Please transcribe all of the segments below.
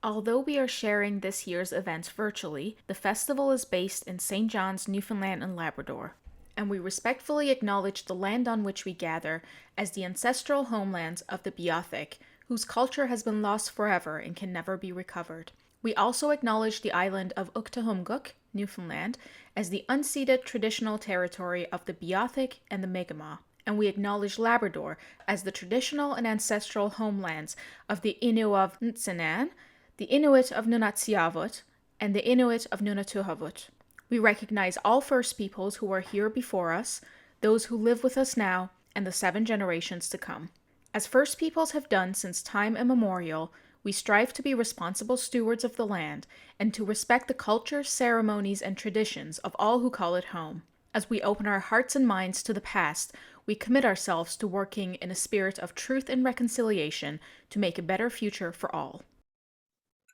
Although we are sharing this year's event virtually, the festival is based in St. John's, Newfoundland and Labrador, and we respectfully acknowledge the land on which we gather as the ancestral homelands of the Beothuk, whose culture has been lost forever and can never be recovered. We also acknowledge the island of Uktahumguk, Newfoundland, as the unceded traditional territory of the Beothuk and the Mi'kmaq, and we acknowledge Labrador as the traditional and ancestral homelands of the Innu of Ntsinan, the Inuit of Nunatsiavut, and the Inuit of Nunatuhavut. We recognize all First Peoples who are here before us, those who live with us now, and the 7 generations to come. As First Peoples have done since time immemorial, we strive to be responsible stewards of the land and to respect the cultures, ceremonies, and traditions of all who call it home. As we open our hearts and minds to the past, we commit ourselves to working in a spirit of truth and reconciliation to make a better future for all.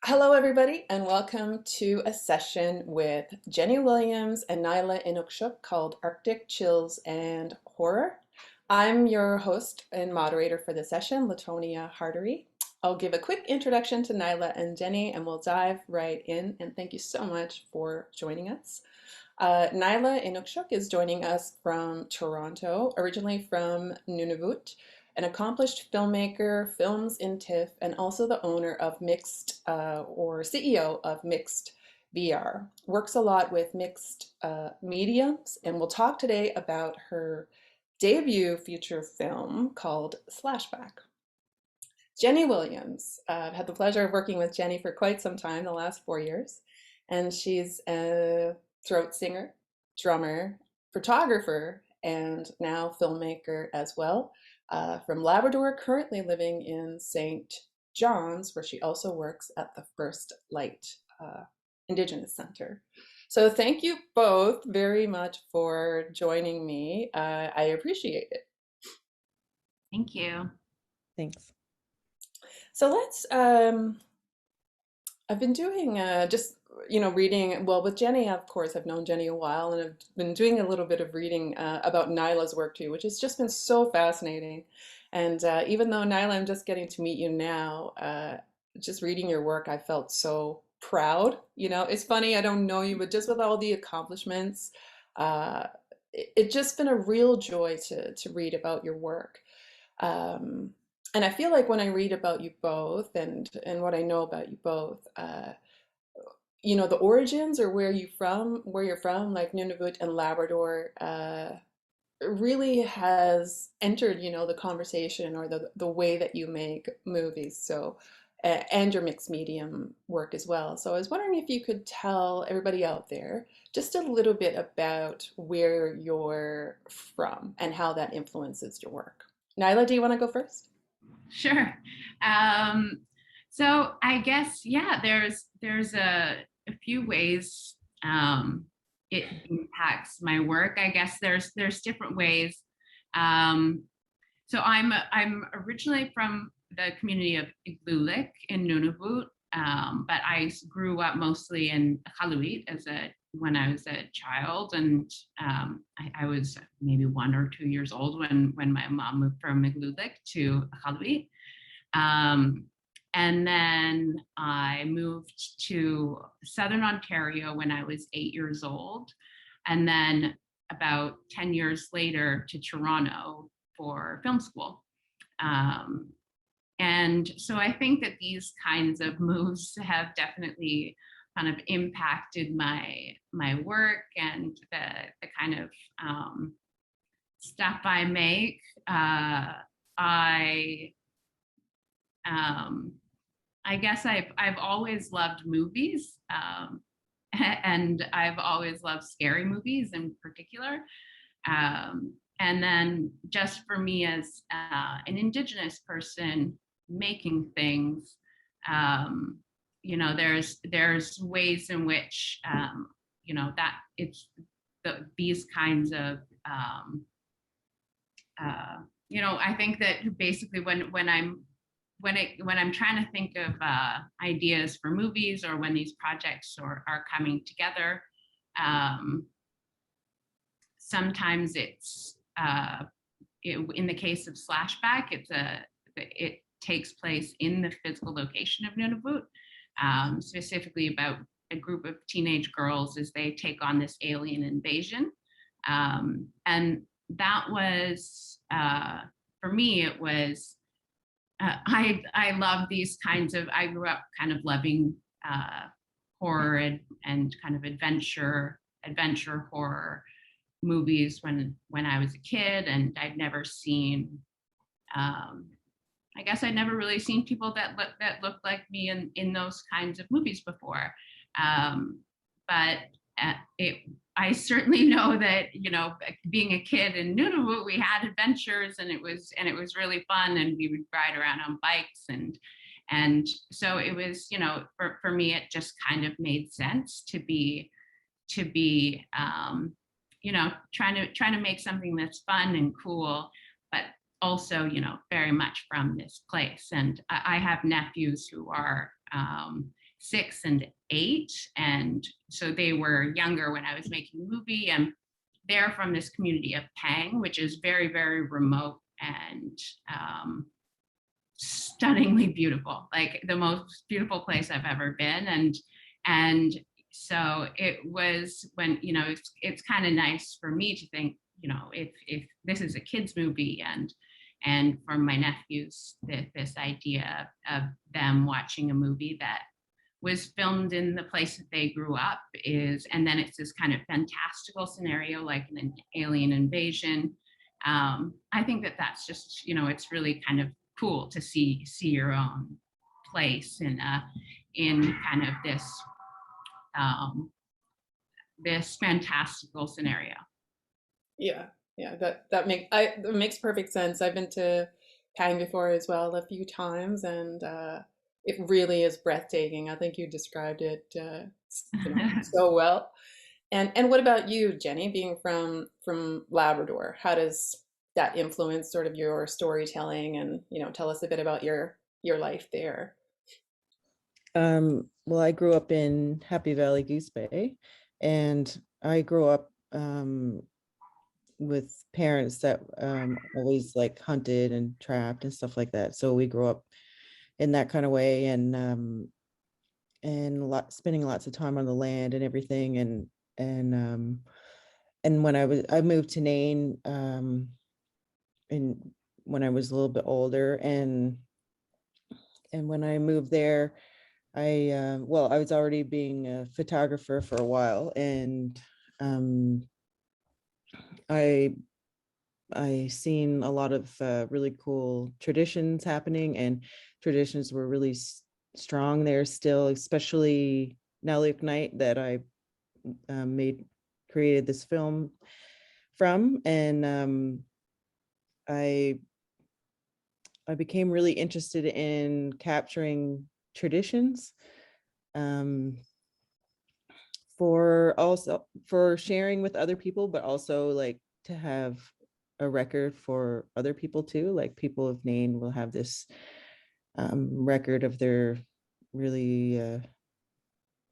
Hello, everybody, and welcome to a session with Jennie Williams and Nyla Innuksuk called Arctic Chills and Horror. I'm your host and moderator for the session, Latonia Hartery. I'll give a quick introduction to Nyla and Jennie, and we'll dive right in, and thank you so much for joining us. Nyla Innuksuk is joining us from Toronto, originally from Nunavut, an accomplished filmmaker, films in TIFF, and also the owner of Mixed, or CEO of Mixed VR. Works a lot with mixed mediums, and we'll talk today about her debut feature film called Slashback. Jennie Williams. I've had the pleasure of working with Jennie for quite some time, the last 4 years, and she's a throat singer, drummer, photographer, and now filmmaker as well. From Labrador, currently living in St. John's, where she also works at the First Light Indigenous Center. So thank you both very much for joining me. I appreciate it. Thank you. Thanks. So let's, I've been doing just, reading, well, with Jennie, of course, I've known Jennie a while, and I've been doing a little bit of reading about Nyla's work too, which has just been so fascinating. And even though Nyla, I'm just getting to meet you now, just reading your work, I felt so proud. It's funny, I don't know you, but just with all the accomplishments, it's just been a real joy to read about your work. And I feel like when I read about you both and what I know about you both, the origins or where you're from, like Nunavut and Labrador, really has entered, the conversation or the way that you make movies. So, and your mixed medium work as well. So I was wondering if you could tell everybody out there just a little bit about where you're from and how that influences your work. Nyla, do you want to go first? Sure. So I guess, yeah, there's a few ways it impacts my work. I guess there's different ways. So I'm originally from the community of Inuit in Nunavut, but I grew up mostly in Inuit when I was a child, and I was maybe 1 or 2 years old when my mom moved from Inuit to Inuit. And then I moved to Southern Ontario when I was 8 years old, and then about 10 years later to Toronto for film school. And so I think that these kinds of moves have definitely kind of impacted my work and the kind of stuff I make. I guess I've always loved movies, and I've always loved scary movies in particular. And then just for me as an Indigenous person making things, there's ways in which that it's these kinds of I think that basically when I'm trying to think of ideas for movies, or when these projects are coming together, sometimes it's in the case of Slashback, it takes place in the physical location of Nunavut, specifically about a group of teenage girls as they take on this alien invasion. And that was, for me, it was, I love these kinds of, I grew up kind of loving horror and kind of adventure horror movies when I was a kid, and I'd never seen, I guess I'd never really seen people that looked like me in those kinds of movies before. But it, I certainly know that, being a kid in Nunavut, we had adventures, and it was really fun, and we would ride around on bikes, and so it was, for me, it just kind of made sense to be trying to make something that's fun and cool, but also, very much from this place. And I have nephews who are 6 and 8, and so they were younger when I was making the movie, and they're from this community of Pang, which is very, very remote and stunningly beautiful, like the most beautiful place I've ever been. And so it was when, it's kind of nice for me to think, if this is a kids movie, and for my nephews, this idea of them watching a movie that was filmed in the place that they grew up is, and then it's this kind of fantastical scenario like an alien invasion. I think that that's just, it's really kind of cool to see your own place in kind of this fantastical scenario. Yeah, yeah, that makes perfect sense. I've been to Pang before as well a few times, and it really is breathtaking. I think you described it, so well. And what about you, Jenny, being from Labrador? How does that influence sort of your storytelling? And tell us a bit about your life there. Well, I grew up in Happy Valley, Goose Bay, and I grew up with parents that always like hunted and trapped and stuff like that. So we grew up in that kind of way, and spending lots of time on the land and everything. And when I moved to Nain, and when I was a little bit older, and when I moved there, I was already being a photographer for a while, and I seen a lot of really cool traditions happening, and traditions were really strong there still, especially Nalujuk Night that I created this film from. And I became really interested in capturing traditions, for sharing with other people, but also like to have a record for other people too. Like people of Nain will have this record of their really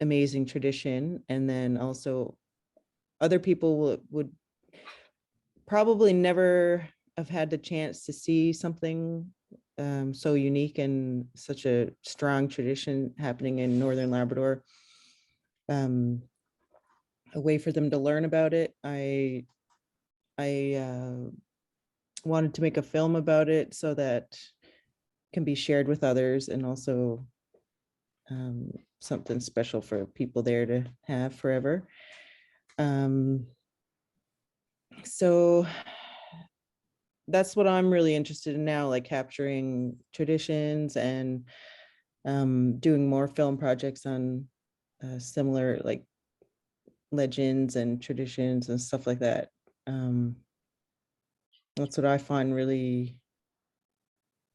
amazing tradition, and then also other people would probably never have had the chance to see something so unique and such a strong tradition happening in Northern Labrador. A way for them to learn about it. I wanted to make a film about it so that it can be shared with others, and also something special for people there to have forever. So that's what I'm really interested in now, like capturing traditions and doing more film projects on similar like legends and traditions and stuff like that. That's what I find really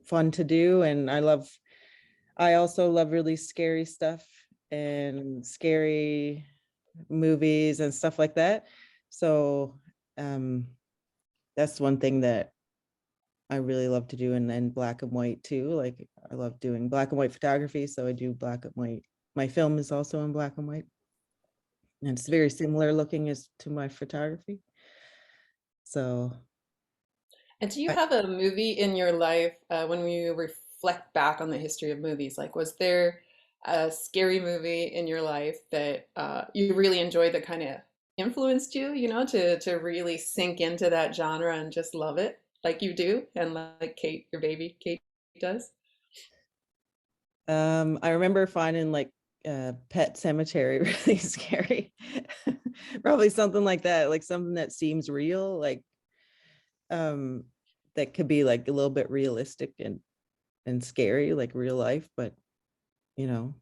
fun to do. And I also love really scary stuff and scary movies and stuff like that. So that's one thing that I really love to do. And then black and white too. Like I love doing black and white photography. So I do black and white. My film is also in black and white. And it's very similar looking as to my photography. So. And do you have a movie in your life when you reflect back on the history of movies? Like, was there a scary movie in your life that you really enjoyed that kind of influenced you, to really sink into that genre and just love it like you do, and like Kate, your baby Kate does? I remember finding like Pet Cemetery really scary. Probably something like that, like something that seems real, like um that could be like a little bit realistic and scary, like real life, but you know,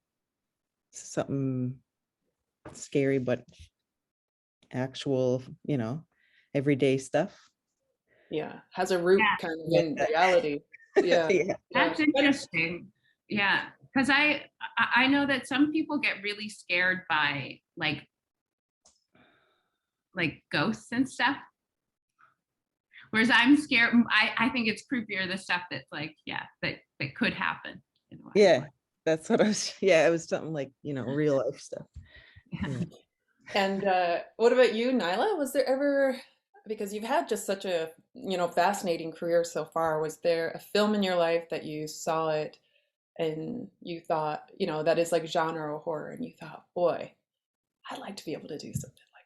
something scary but actual, everyday stuff. Yeah, has a root Yeah, kind of Like in that. reality. Yeah, Yeah. yeah. that's interesting. Yeah, because I know that some people get really scared by like ghosts and stuff. Whereas I'm scared. I think it's creepier the stuff that's like, yeah, that could happen in a way. Yeah, that's what I was. Yeah, it was something like, real life stuff. Yeah. Yeah. And what about you, Nyla? Was there ever, because you've had just such a, fascinating career so far, was there a film in your life that you saw it and you thought, that is like genre horror, and you thought, boy, I'd like to be able to do something like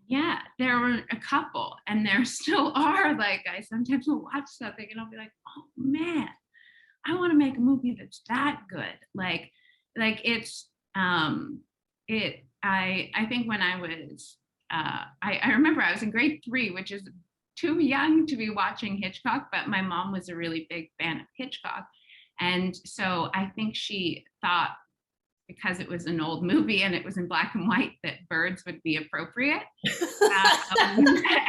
Yeah, there were a couple, and there still are. Like, I sometimes will watch something and I'll be like, oh man, I want to make a movie that's that good. Like it's it I think when I was I remember I was in grade 3, which is too young to be watching Hitchcock, but my mom was a really big fan of Hitchcock. And so I think she thought, because it was an old movie and it was in black and white, that birds would be appropriate. Um,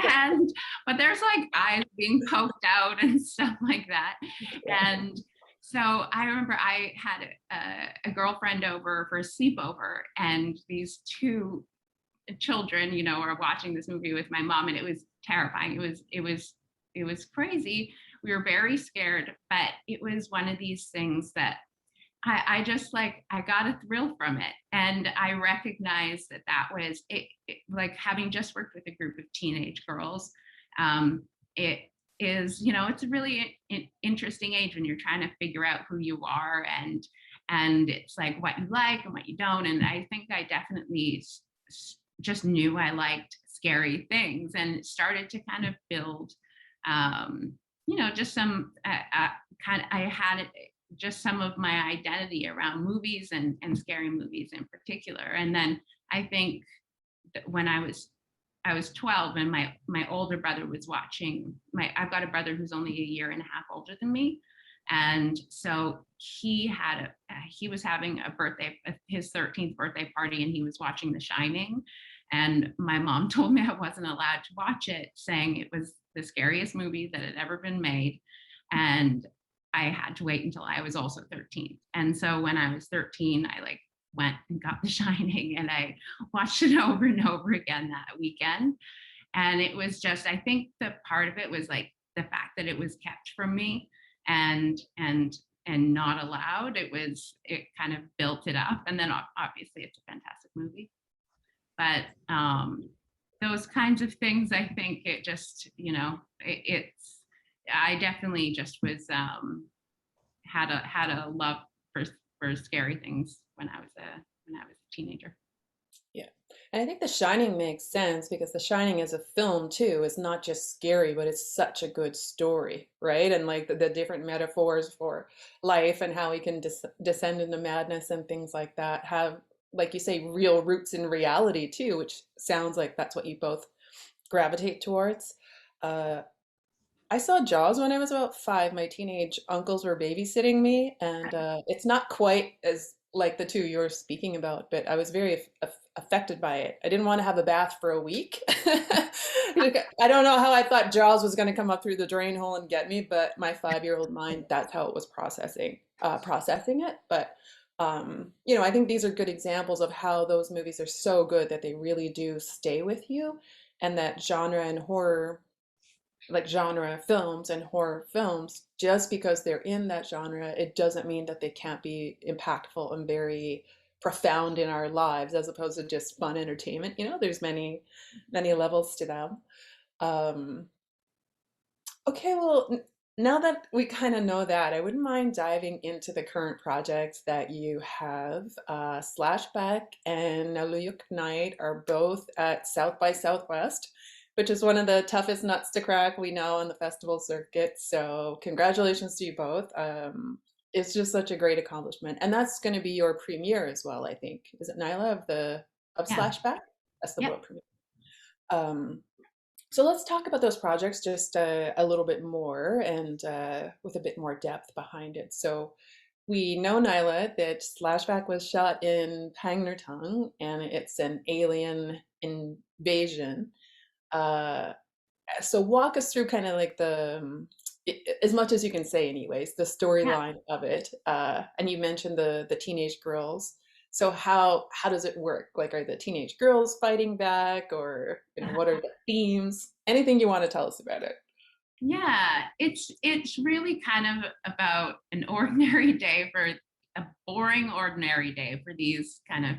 and but there's like eyes being poked out and stuff like that. that? And so I remember I had a girlfriend over for a sleepover, and these two children, were watching this movie with my mom, and it was terrifying. It was crazy. We were very scared, but it was one of these things that I just like, I got a thrill from it. And I recognized that was it, like having just worked with a group of teenage girls. It is, it's a really interesting age when you're trying to figure out who you are, and it's like what you like and what you don't. And I think I definitely just knew I liked scary things, and started to kind of build, just some kind of, I had just some of my identity around movies and scary movies in particular. And then I think that when I was 12, and my older brother was watching I've got a brother who's only a year and a half older than me. And so he was having his 13th birthday party, and he was watching The Shining. And my mom told me I wasn't allowed to watch it, saying it was the scariest movie that had ever been made. And I had to wait until I was also 13. And so when I was 13, I went and got The Shining, and I watched it over and over again that weekend. And it was just, I think the part of it was like the fact that it was kept from me, and not allowed. It kind of built it up. And then obviously it's a fantastic movie. But those kinds of things, I think it just, it's, I definitely just was had a love for scary things when I was a teenager. Yeah. And I think The Shining makes sense because The Shining as a film too is not just scary, but it's such a good story, right? And like the different metaphors for life and how we can descend into madness and things like that have, like you say, real roots in reality too, which sounds like that's what you both gravitate towards. Uh, I saw Jaws when I was about 5. My teenage uncles were babysitting me, and it's not quite as like the two you're speaking about, but I was very affected by it. I didn't want to have a bath for a week. I don't know how I thought Jaws was going to come up through the drain hole and get me, but my 5-year-old mind, that's how it was processing it. But I think these are good examples of how those movies are so good that they really do stay with you, and that genre and horror, like genre films and horror films, just because they're in that genre, it doesn't mean that they can't be impactful and very profound in our lives as opposed to just fun entertainment. There's many levels to them. Um, okay, well, Now that we kind of know that, I wouldn't mind diving into the current projects that you have. Slashback and Nalujuk Night are both at South by Southwest, which is one of the toughest nuts to crack we know on the festival circuit. So congratulations to you both. It's just such a great accomplishment, and that's going to be your premiere as well. I think is it Nyla of Yeah. Slashback? That's the Yep. world premiere. Um, so let's talk about those projects just a little bit more and with a bit more depth behind it. So we know, Nyla, that Slashback was shot in Pangnirtung and it's an alien invasion. Uh, so walk us through kind of like as much as you can say, anyways, the Yeah. storyline of it. And you mentioned the teenage girls. So how does it work? Like, are the teenage girls fighting back, or what are the themes? Anything you want to tell us about it? Yeah, it's really kind of about an ordinary day for a boring ordinary day for these kind of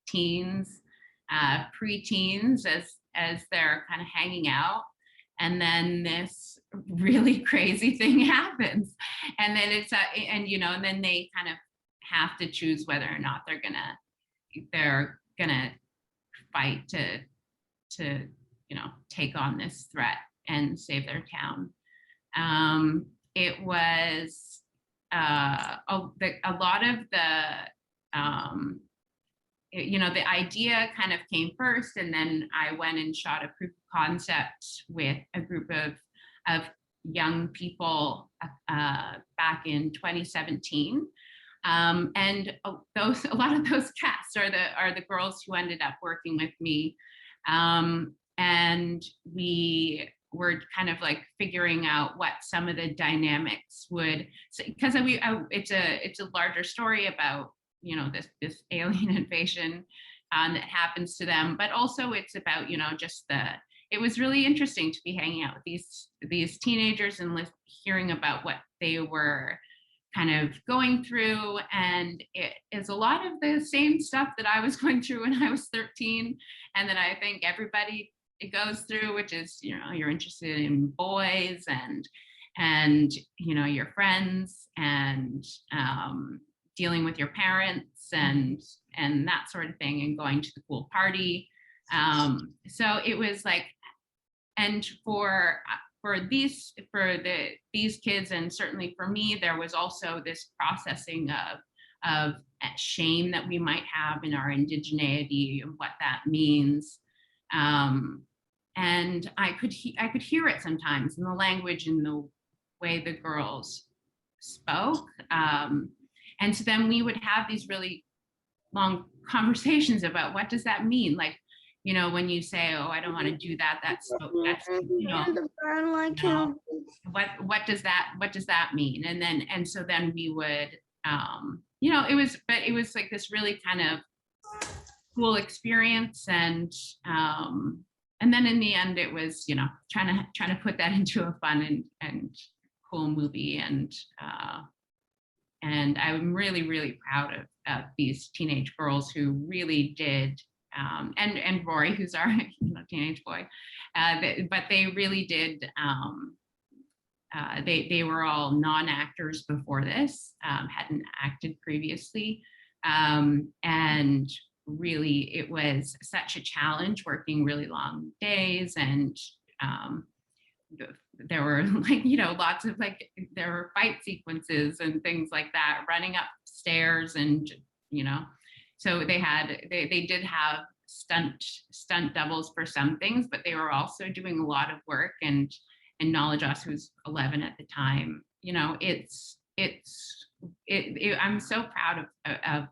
teens, preteens as they're kind of hanging out, and then this really crazy thing happens, and then and then they kind of have to choose whether or not they're gonna fight to take on this threat and save their town. It was a lot of the idea kind of came first, and then I went and shot a proof of concept with a group of young people back in 2017. And a lot of those casts are the girls who ended up working with me, and we were kind of like figuring out what some of the dynamics would, because it's a larger story about this alien invasion that happens to them, but also it's about it was really interesting to be hanging out with these teenagers and hearing about what they were kind of going through, and it is a lot of the same stuff that I was going through when I was 13, and that I think everybody it goes through, which is you're interested in boys and your friends and dealing with your parents and that sort of thing, and going to the cool party. So it was like, and for these kids, and certainly for me, there was also this processing of shame that we might have in our indigeneity and what that means. And I could hear it sometimes in the language and the way the girls spoke. And so then we would have these really long conversations about what does that mean? Like, when you say, "Oh, I don't want to do that," that's what does that mean? And so then we would, it was like this really kind of cool experience, and then in the end, it was trying to put that into a fun and cool movie, and I'm really, really proud of these teenage girls who really did, and Rory, who's our teenage boy, but they really did. They were all non-actors before this, hadn't acted previously, and really it was such a challenge working really long days, and there were lots of there were fight sequences and things like that, running upstairs, and so they did have stunt doubles for some things, but they were also doing a lot of work, and Knowledge Us, who's 11 at the time, I'm so proud of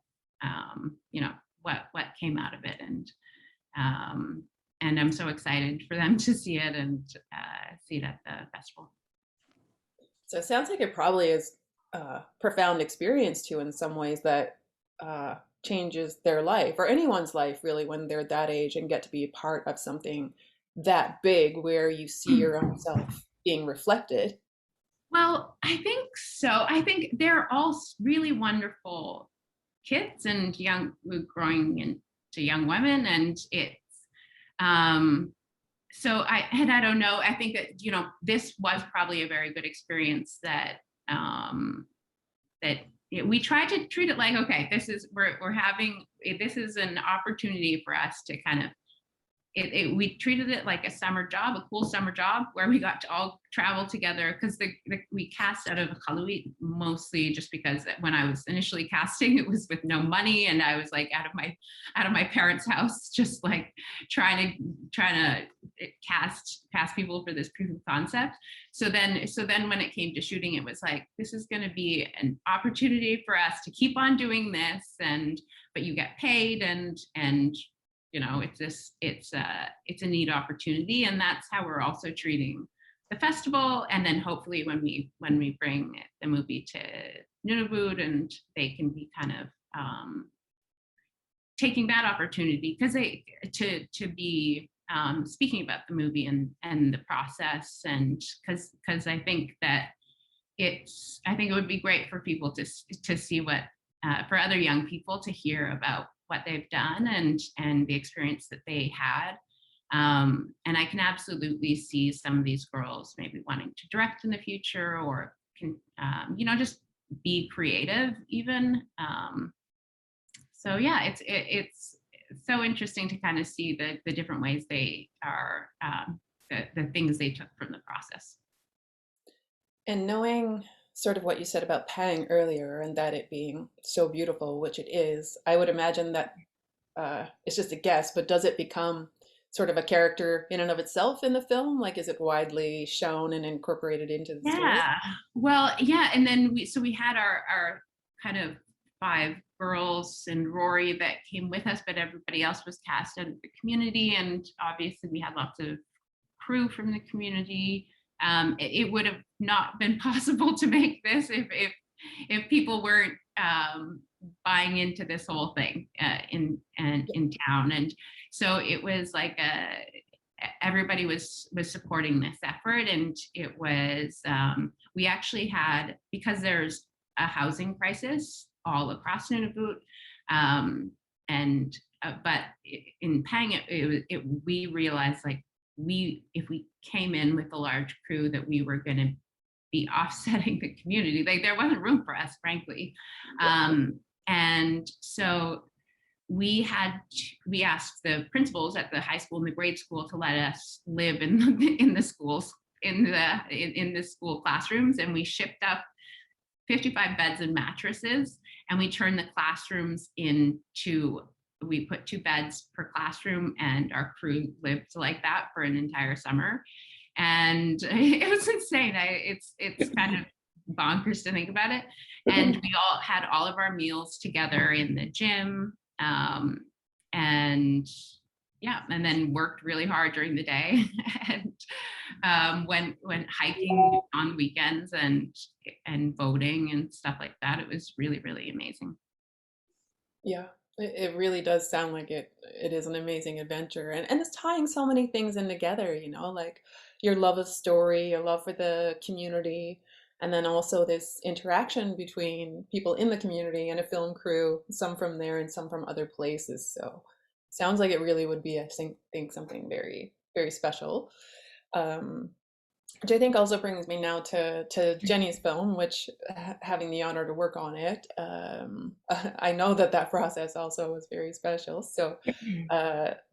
what came out of it, and I'm so excited for them to see it and see it at the festival. So it sounds like it probably is a profound experience too, in some ways, that changes their life, or anyone's life really, when they're that age and get to be a part of something that big where you see your own self being reflected. Well, I think so. I think they're all really wonderful kids and growing into young women, and it's I don't know. I think that, this was probably a very good experience that we tried to treat it like, okay, this is this is an opportunity for us to kind of we treated it like a summer job, a cool summer job where we got to all travel together, because we cast out of Inuit mostly just because when I was initially casting, it was with no money, and I was like out of my parents' house, just like trying to cast people for this proof of concept. So then when it came to shooting, it was like, this is going to be an opportunity for us to keep on doing this, but you get paid, and it's a neat opportunity, and that's how we're also treating the festival. And then hopefully when we bring the movie to Nunavut, and they can be kind of taking that opportunity, because to be speaking about the movie and the process, and because I think that it would be great for people to see what for other young people to hear about what they've done and the experience that they had. And I can absolutely see some of these girls maybe wanting to direct in the future, or can, just be creative even. So yeah, it's so interesting to kind of see the different ways they are, the things they took from the process. And knowing sort of what you said about Pang earlier, and that it being so beautiful, which it is, I would imagine that it's just a guess, but does it become sort of a character in and of itself in the film? Like, is it widely shown and incorporated into the story? Yeah, well, yeah, and then we had our kind of 5 girls and Rory that came with us, but everybody else was cast out of the community, and obviously we had lots of crew from the community. It would have not been possible to make this if people weren't buying into this whole thing in town, and so it was like everybody was supporting this effort, and it was we actually had, because there's a housing crisis all across Nunavut, and but in Pang we realized, like, if we came in with a large crew, that we were going to be offsetting the community. Like, there wasn't room for us, frankly. And so we asked the principals at the high school and the grade school to let us live in the schools, in the school classrooms, and we shipped up 55 beds and mattresses, and we turned the classrooms we put 2 beds per classroom, and our crew lived like that for an entire summer. And it was insane. It's kind of bonkers to think about it. And we all had all of our meals together in the gym, and then worked really hard during the day, and went hiking on weekends and boating and stuff like that. It was really, really amazing. Yeah, it really does sound like it is an amazing adventure, and it's tying so many things in together, like your love of story, your love for the community, and then also this interaction between people in the community and a film crew, some from there and some from other places. So sounds like it really would be, I think, something very, very special. Which I think also brings me now to Jennie's film, which, having the honor to work on it, I know that process also was very special. So,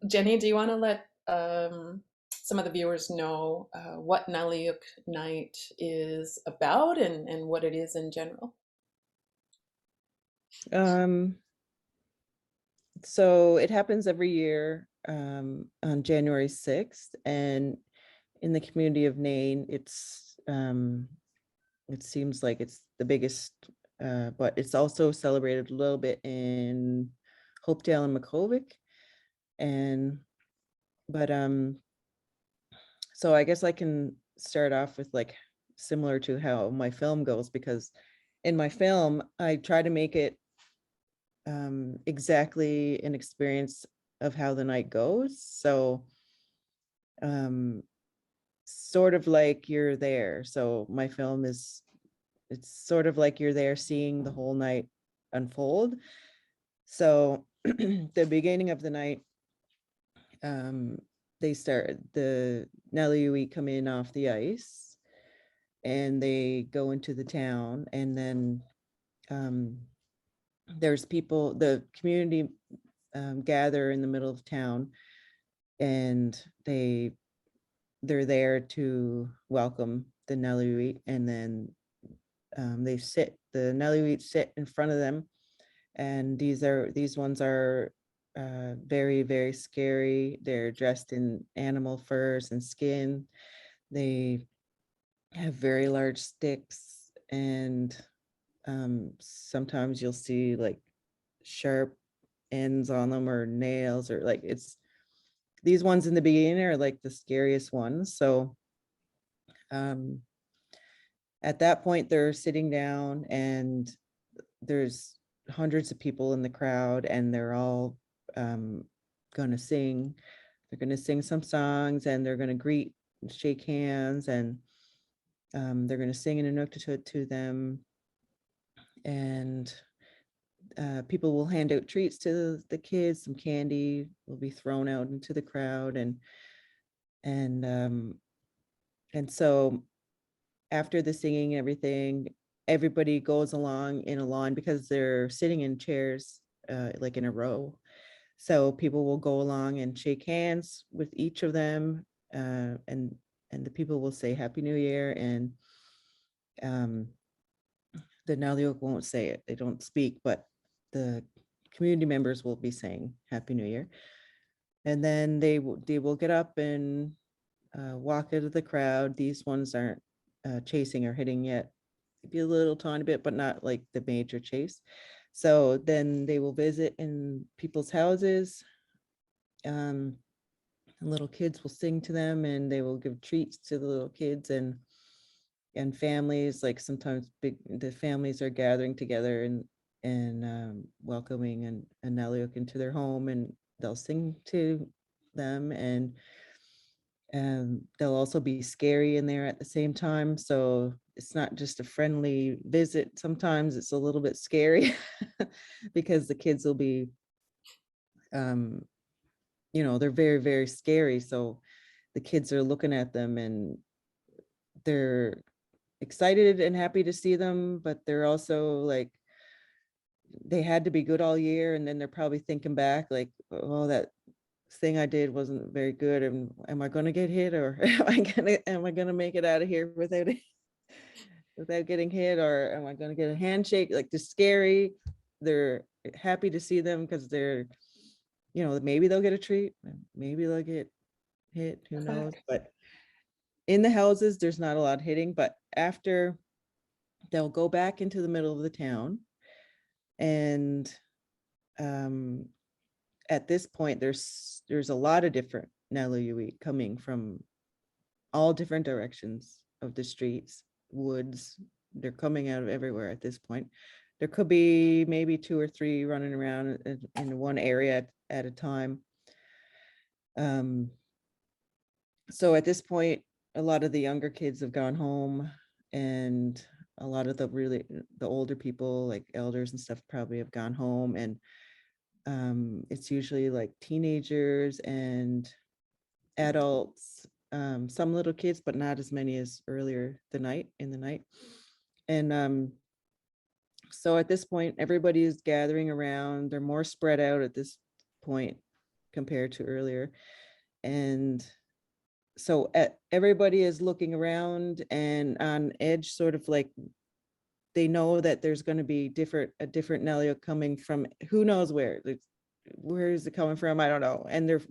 Jennie, do you want to let some of the viewers know what Nalujuk Night is about, and what it is in general? So it happens every year on January 6th, and in the community of Nain, it seems like it's the biggest, but it's also celebrated a little bit in Hopedale and Makkovik. So I guess I can start off with, like, similar to how my film goes, because in my film, I try to make it exactly an experience of how the night goes. So sort of like you're there. So my film it's sort of like you're there seeing the whole night unfold. So the beginning of the night, the Nalujuk come in off the ice and they go into the town, and then there's people, the community gather in the middle of town, and they're there to welcome the Nalujuk, and then the Nalujuk sit in front of them, and these ones are very, very scary. They're dressed in animal furs and skin. They have very large sticks, and sometimes you'll see like sharp ends on them or nails, or like these ones in the beginning are like the scariest ones. So at that point they're sitting down, and there's hundreds of people in the crowd, and they're all gonna sing. They're gonna sing some songs, and they're gonna greet and shake hands, and they're gonna sing an Innuksuk to them, and people will hand out treats to the kids. Some candy will be thrown out into the crowd, and so after the singing, everybody goes along in a line, because they're sitting in chairs like in a row. So people will go along and shake hands with each of them, and the people will say Happy New Year, and the Nalujuk won't say it. They don't speak, but the community members will be saying Happy New Year. And then they will get up and walk out of the crowd. These ones aren't chasing or hitting yet. Maybe a little tiny bit, but not like the major chase. So then they will visit in people's houses. Little kids will sing to them, and they will give treats to the little kids, and families, like sometimes the families are gathering together and welcoming a Nalujuk into their home, and they'll sing to them, and they'll also be scary in there at the same time. So it's not just a friendly visit. Sometimes it's a little bit scary because the kids will be, they're very, very scary. So the kids are looking at them, and they're excited and happy to see them, but they're also like, they had to be good all year, and then they're probably thinking back like, oh, that thing I did wasn't very good, and am I going to get hit, or am I going to make it out of here without getting hit, or am I going to get a handshake? Like, they're scary. They're happy to see them because they're, maybe they'll get a treat, maybe they'll get hit, who knows. But in the houses there's not a lot hitting, but after, they'll go back into the middle of the town, and at this point there's a lot of different Nalujuk coming from all different directions of the streets, woods. They're coming out of everywhere at this point. There could be maybe 2 or 3 running around in one area at a time. So at this point, a lot of the younger kids have gone home, and a lot of the older people, like elders and stuff, probably have gone home, and it's usually like teenagers and adults, some little kids, but not as many as earlier in the night. And so at this point, everybody is gathering around. They're more spread out at this point compared to earlier. And so everybody is looking around and on edge, sort of like they know that there's going to be a different Nalujuk coming from who knows where. Where is it coming from? I don't know. And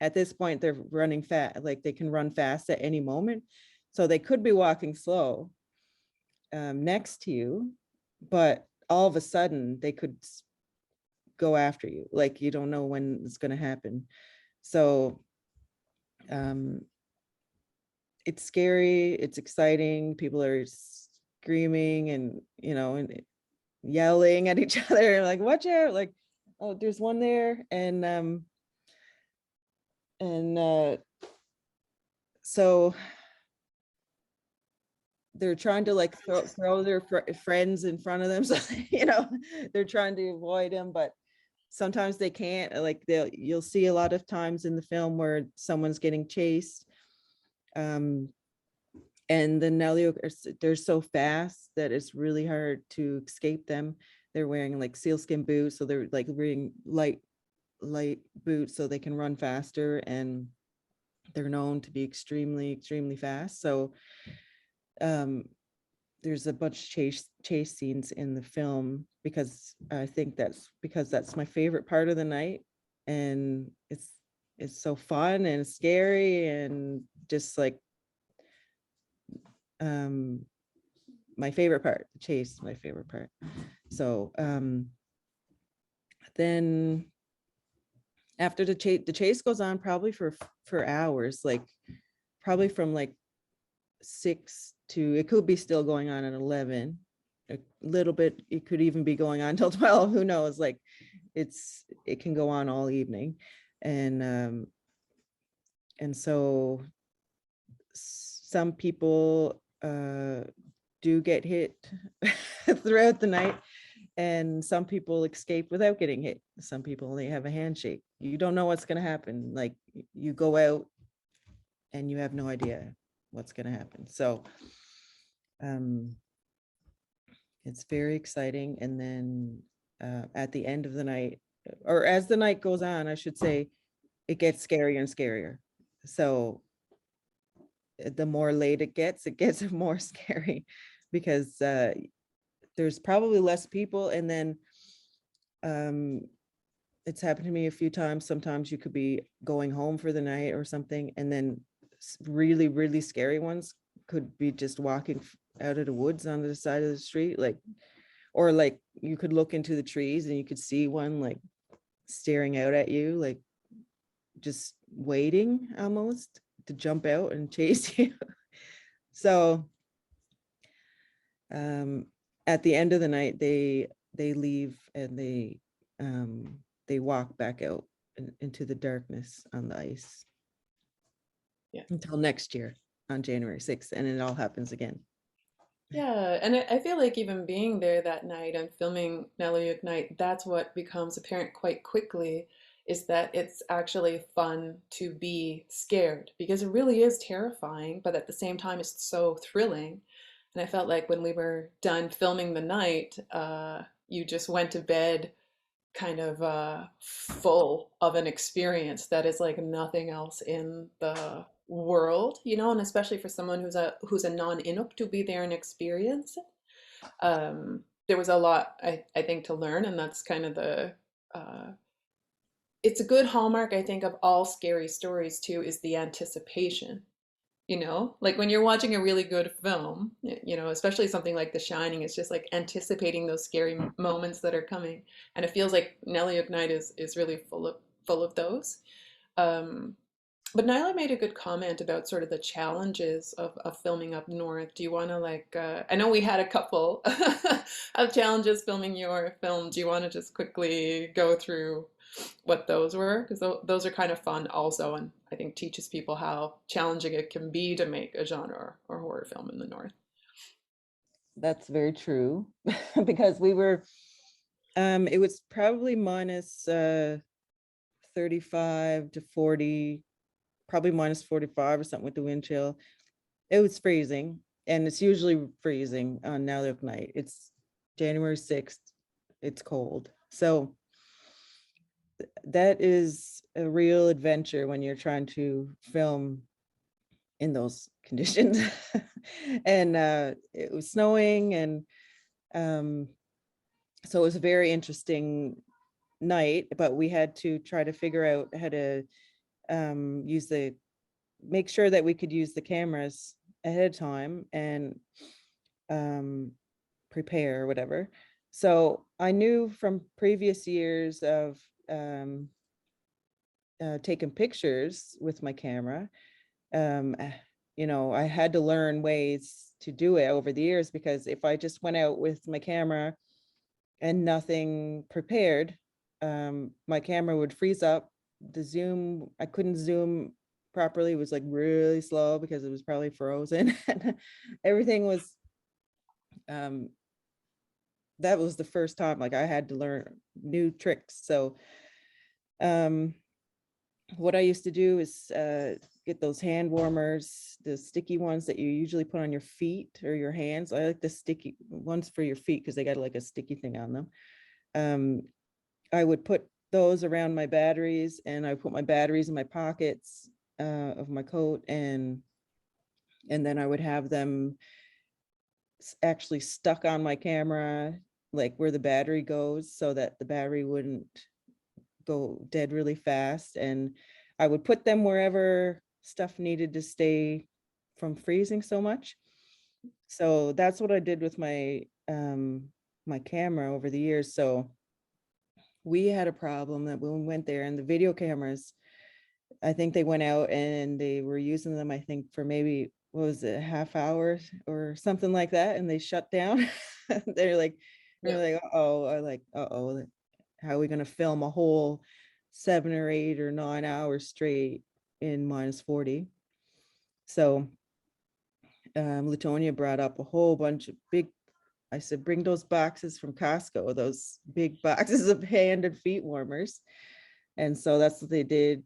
at this point, they're running fast, like they can run fast at any moment. So they could be walking slow next to you, but all of a sudden they could go after you. Like, you don't know when it's going to happen. So it's scary, it's exciting. People are screaming and yelling at each other, like, watch out, like, oh, there's one there. And so they're trying to like throw their friends in front of them, so they're trying to avoid them. But sometimes they can't, like you'll see a lot of times in the film where someone's getting chased. And the Nalujuk they're so fast that it's really hard to escape them. They're wearing like sealskin boots, so they're like wearing light boots so they can run faster, and they're known to be extremely fast. So there's a bunch of chase scenes in the film, because I think that's my favorite part of the night, and it's so fun and scary and just like my favorite part. The chase is my favorite part. So then after the chase goes on probably for hours, like probably from like 6 to, it could be still going on at 11, a little bit, it could even be going on till 12, who knows, like it can go on all evening. And so some people do get hit throughout the night, and some people escape without getting hit. Some people only have a handshake. You don't know what's going to happen. Like you go out and you have no idea what's going to happen. So it's very exciting. And then at the end of the night, or as the night goes on, I should say, it gets scarier and scarier. So the more late it gets more scary, because there's probably less people. And then it's happened to me a few times. Sometimes you could be going home for the night or something, and then really scary ones could be just walking out of the woods on the side of the street, like, or like you could look into the trees and you could see one like staring out at you, like just waiting almost to jump out and chase you. So at the end of the night, they leave, and they walk back out into the darkness on the ice. Yeah. Until next year on January 6th, and it all happens again. Yeah, and I feel like even being there that night and filming Nalujuk Night, that's what becomes apparent quite quickly, is that it's actually fun to be scared, because it really is terrifying, but at the same time it's so thrilling. And I felt like when we were done filming the night, you just went to bed kind of full of an experience that is like nothing else in the world, you know, and especially for someone who's a non-Inuk to be there and experience it. There was a lot, I think, to learn, and that's kind of the it's a good hallmark, I think, of all scary stories too, is the anticipation. You know, like when you're watching a really good film, you know, especially something like The Shining, it's just like anticipating those scary moments that are coming. And it feels like Nalujuk Night is really full of those. But Nyla made a good comment about sort of the challenges of filming up north. Do you want to like, I know we had a couple of challenges filming your film. Do you want to just quickly go through what those were? Because those are kind of fun also, and I think teaches people how challenging it can be to make a genre or horror film in the north. That's very true, because we were, it was probably minus 35 to 40, probably minus 45 or something with the wind chill. It was freezing, and it's usually freezing on Nalujuk Night. It's January 6th. It's cold. So that is a real adventure when you're trying to film in those conditions. And it was snowing, and so it was a very interesting night, but we had to try to figure out how to make sure that we could use the cameras ahead of time and prepare or whatever. So I knew from previous years of taking pictures with my camera. You know, I had to learn ways to do it over the years, because if I just went out with my camera and nothing prepared, my camera would freeze up. The zoom, I couldn't zoom properly. It was like really slow because it was probably frozen. Everything was, that was the first time like I had to learn new tricks. So what I used to do is get those hand warmers, the sticky ones that you usually put on your feet or your hands. I like the sticky ones for your feet because they got like a sticky thing on them. I would put those around my batteries, and I put my batteries in my pockets of my coat, and then I would have them actually stuck on my camera, like where the battery goes, so that the battery wouldn't go dead really fast. And I would put them wherever stuff needed to stay from freezing so much. So that's what I did with my my camera over the years. So we had a problem that when we went there, and the video cameras, I think they went out and they were using them, I think, for maybe, what was it, a half hour or something like that, and they shut down. They're like, Yeah. uh-oh, how are we going to film a whole 7 or 8 or 9 hours straight in -40? So Latonia brought up a whole bunch of big, I said, bring those boxes from Costco, those big boxes of hand and feet warmers. And so that's what they did.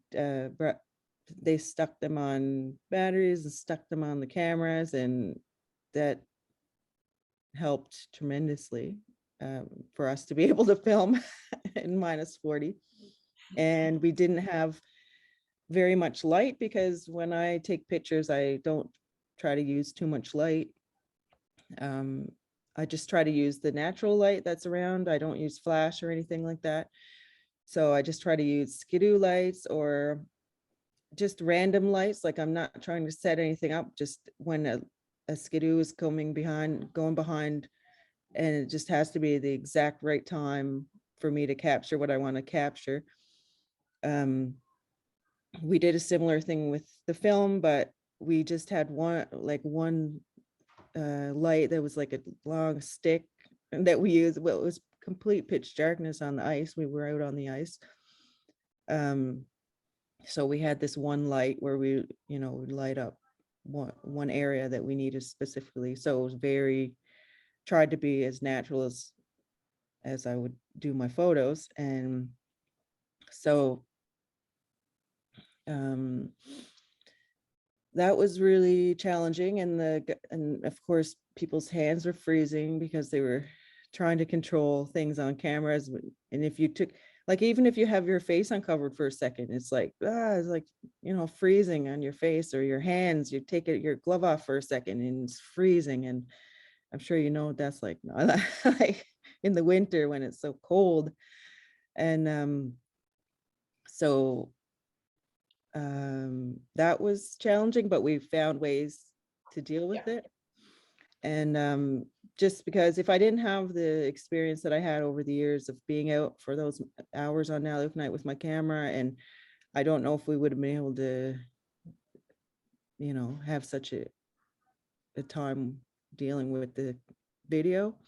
They stuck them on batteries and stuck them on the cameras, and that helped tremendously for us to be able to film in -40. And we didn't have very much light, because when I take pictures, I don't try to use too much light. I just try to use the natural light that's around. I don't use flash or anything like that. So I just try to use skidoo lights or just random lights. Like, I'm not trying to set anything up, just when a skidoo is going behind, and it just has to be the exact right time for me to capture what I want to capture. We did a similar thing with the film, but we just had one light that was like a long stick that we used. Well, it was complete pitch darkness on the ice. We were out on the ice. So we had this one light where we, would light up one area that we needed specifically. So it was tried to be as natural as I would do my photos. And so that was really challenging. And of course, people's hands were freezing because they were trying to control things on cameras. And if you took, like, even if you have your face uncovered for a second, it's like, freezing on your face or your hands. You take your glove off for a second and it's freezing. And I'm sure you know what that's like, like in the winter when it's so cold. And so that was challenging, but we found ways to deal with it. And just because if I didn't have the experience that I had over the years of being out for those hours on Nalujuk Night with my camera, and I don't know if we would have been able to, have such a time dealing with the video.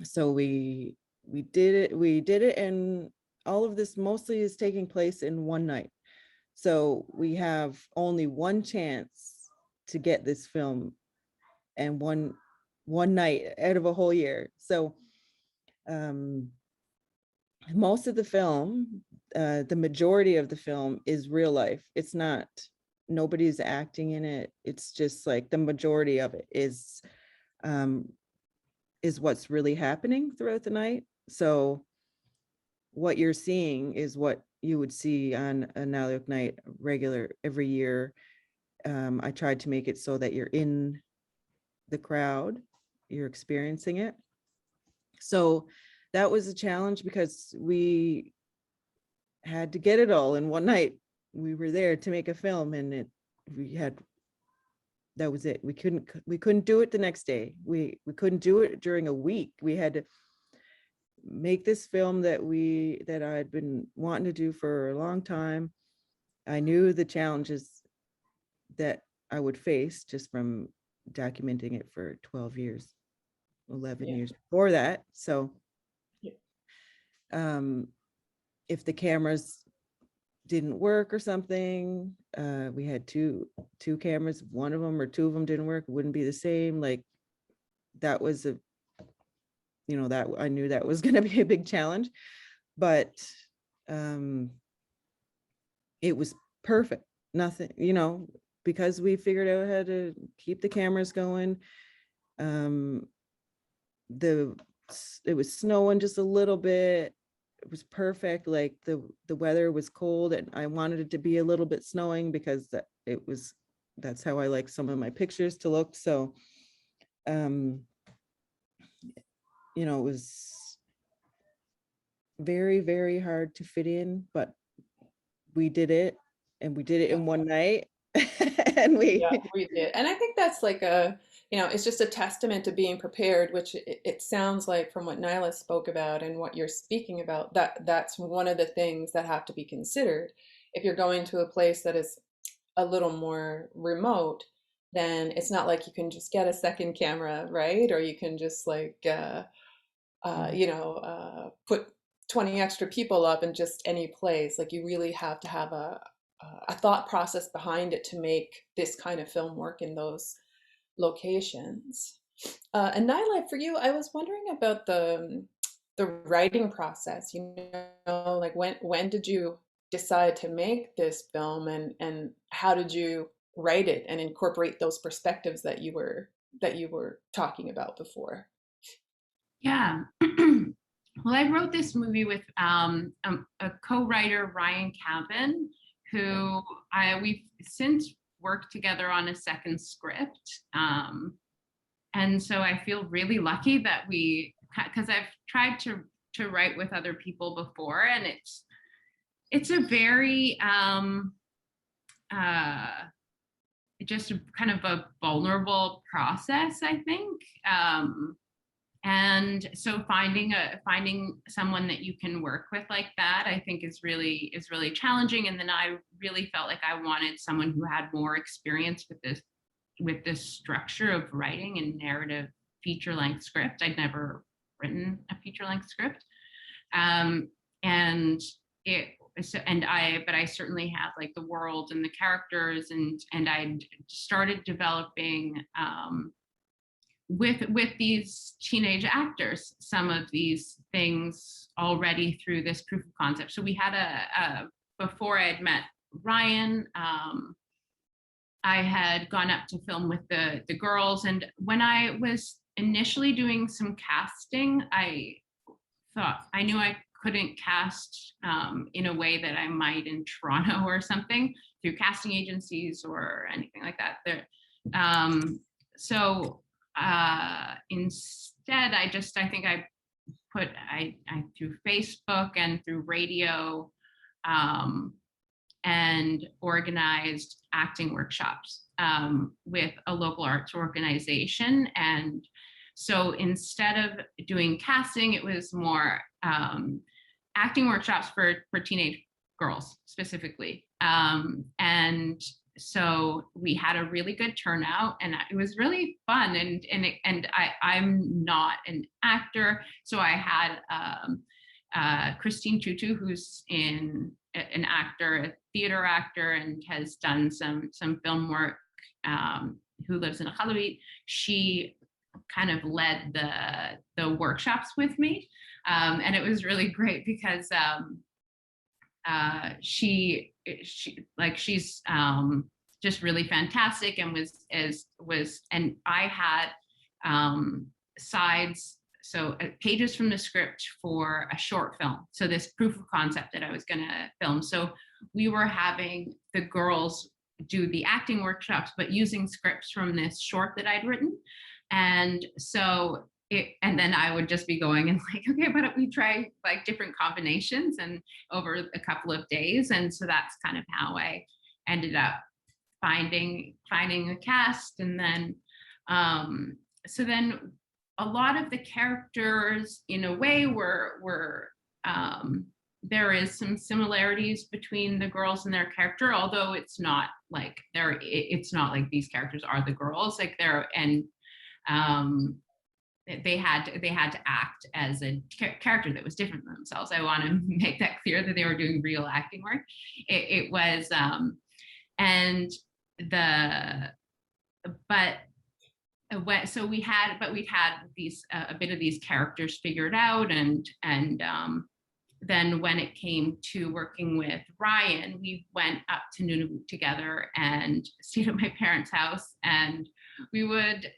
So we did it, and all of this mostly is taking place in one night. So we have only one chance to get this film, and one night out of a whole year. So most of the film, the majority of the film is real life. It's not, nobody's acting in it. It's just like the majority of it is what's really happening throughout the night. So what you're seeing is what you would see on a Nalujuk Night regular every year. I tried to make it so that you're in the crowd, you're experiencing it. So that was a challenge because we had to get it all in one night. We were there to make a film, and that was it. We couldn't do it the next day. We couldn't do it during a week. We had to make this film that I had been wanting to do for a long time. I knew the challenges that I would face just from documenting it for 12 years, 11 years before that. So if the cameras didn't work or something, we had two cameras, one of them or two of them didn't work, it wouldn't be the same. Like, that was that I knew that was going to be a big challenge, but it was perfect. Nothing, because we figured out how to keep the cameras going. It was snowing just a little bit. It was perfect. Like the weather was cold, and I wanted it to be a little bit snowing because that's how I like some of my pictures to look. So it was very, very hard to fit in, but we did it, and we did it in one night. And Yeah, we did. And I think that's like it's just a testament to being prepared, which it sounds like from what Nyla spoke about and what you're speaking about, that's one of the things that have to be considered. If you're going to a place that is a little more remote, then it's not like you can just get a second camera, right? Or you can just like, put 20 extra people up in just any place. Like you really have to have a thought process behind it to make this kind of film work in those locations. And Nyla, for you, I was wondering about the writing process. Like when did you decide to make this film, and how did you write it and incorporate those perspectives that you were talking about before? Yeah. Well, I wrote this movie with a co-writer, Ryan Cavan, who we've since worked together on a second script. And so I feel really lucky that because I've tried to write with other people before, and it's a very just kind of a vulnerable process, I think. And so finding someone that you can work with like that, I think is really challenging. And then I really felt like I wanted someone who had more experience with this structure of writing and narrative feature-length script. I'd never written a feature-length script, but I certainly have like the world and the characters, and I started developing with these teenage actors some of these things already through this proof of concept. So we had before I had met Ryan, I had gone up to film with the girls, and when I was initially doing some casting, I thought I knew I couldn't cast in a way that I might in Toronto or something through casting agencies or anything like that. Instead, I think I through Facebook and through radio, and organized acting workshops with a local arts organization. And so instead of doing casting, it was more acting workshops for teenage girls specifically. And so we had a really good turnout, and it was really fun. And I'm not an actor, so I had Christine Tutu, who's an actor, a theater actor, and has done some film work, who lives in Iqaluit. She kind of led the workshops with me, and it was really great because she's just really fantastic, and and I had sides, so pages from the script for a short film, so this proof of concept that I was going to film. So we were having the girls do the acting workshops, but using scripts from this short that I'd written. And so and then I would just be going and like, okay, why don't we try like different combinations, and over a couple of days. And so that's kind of how I ended up finding a cast. And then so then a lot of the characters in a way were there is some similarities between the girls and their character, although it's not like these characters are the girls, like they had to act as a character that was different than themselves. I want to make that clear that they were doing real acting work. It was but so we'd had these a bit of these characters figured out, and then when it came to working with Ryan, we went up to Nunavut together and stayed at my parents' house, and we would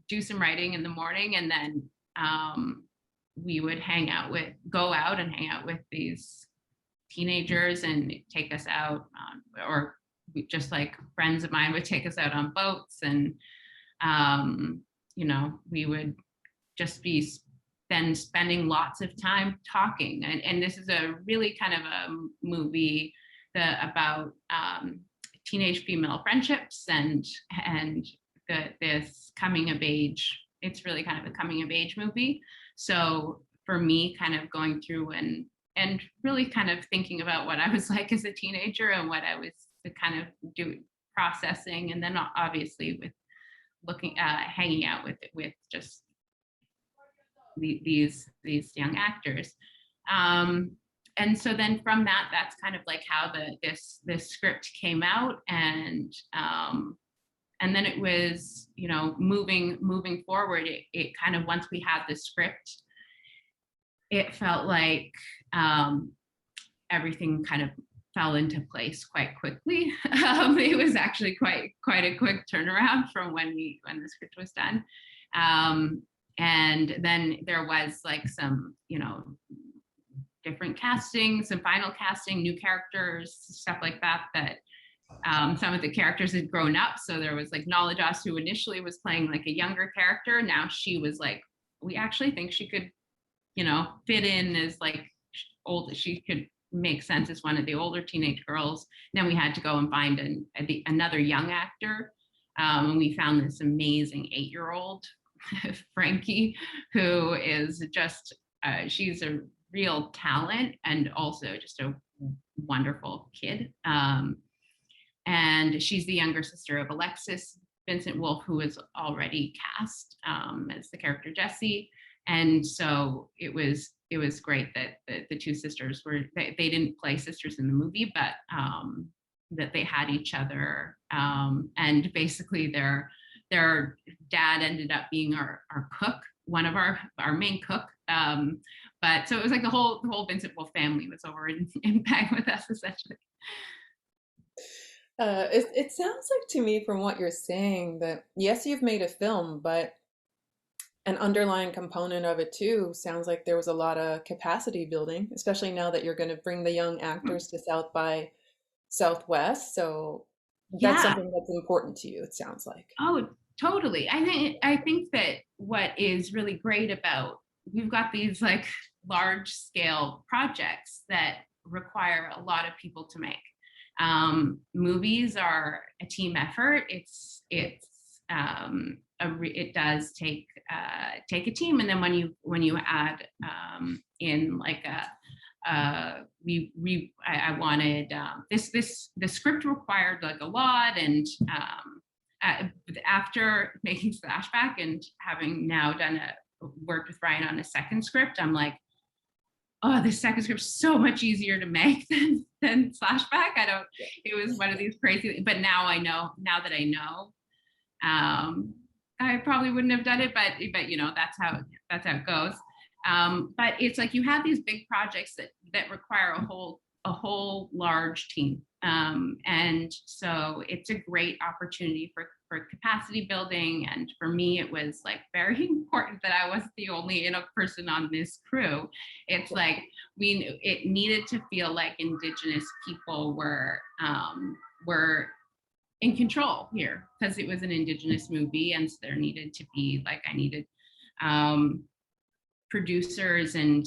do some writing in the morning, and then we would go out and hang out with these teenagers and take us out, or just like friends of mine would take us out on boats, and we would just be then spending lots of time talking. And this is a really kind of a movie about teenage female friendships and this coming of age. It's really kind of a coming of age movie. So for me, kind of going through and really kind of thinking about what I was like as a teenager and what I was kind of processing, and then obviously with hanging out with just these young actors, and so then from that's kind of like how this script came out, and then it was moving forward. It kind of, once we had the script, it felt like everything kind of fell into place quite quickly. It was actually quite a quick turnaround from when the script was done. And then there was like some, different casting, some final casting, new characters, stuff like that, some of the characters had grown up. So there was like Nalujuk, who initially was playing like a younger character. Now she was like, we actually think she could, fit in as like old. She could make sense as one of the older teenage girls. Then we had to go and find another young actor. And we found this amazing 8-year-old, Frankie, who is just, she's a real talent and also just a wonderful kid. And she's the younger sister of Alexis Vincent Wolfe, who is already cast as the character Jessie. And so it was great that the two sisters they didn't play sisters in the movie, but that they had each other. And basically their dad ended up being our cook, one of our main cook. But so it was like the whole Vincent Wolfe family was over in Pang with us, essentially. It sounds like to me, from what you're saying, that yes, you've made a film, but an underlying component of it too sounds like there was a lot of capacity building, especially now that you're going to bring the young actors to South by Southwest. So that's something that's important to you, it sounds like. Oh, totally. I think that what is really great about, we've got these like large scale projects that require a lot of people to make. Movies are a team effort. It does take a team, and then when you add in like I wanted the script required like a lot, and after making Splashback and having now worked with Ryan on a second script, I'm like, oh, the second script's so much easier to make than Splashback. It was one of these crazy, but now that I know, I probably wouldn't have done it, but that's how it goes. But it's like you have these big projects that require a whole large team, and so it's a great opportunity for capacity building. And for me, it was like very important that I wasn't the only Inuk person on this crew. It's like it needed to feel like Indigenous people were in control here, because it was an Indigenous movie, and so there needed to be I needed producers and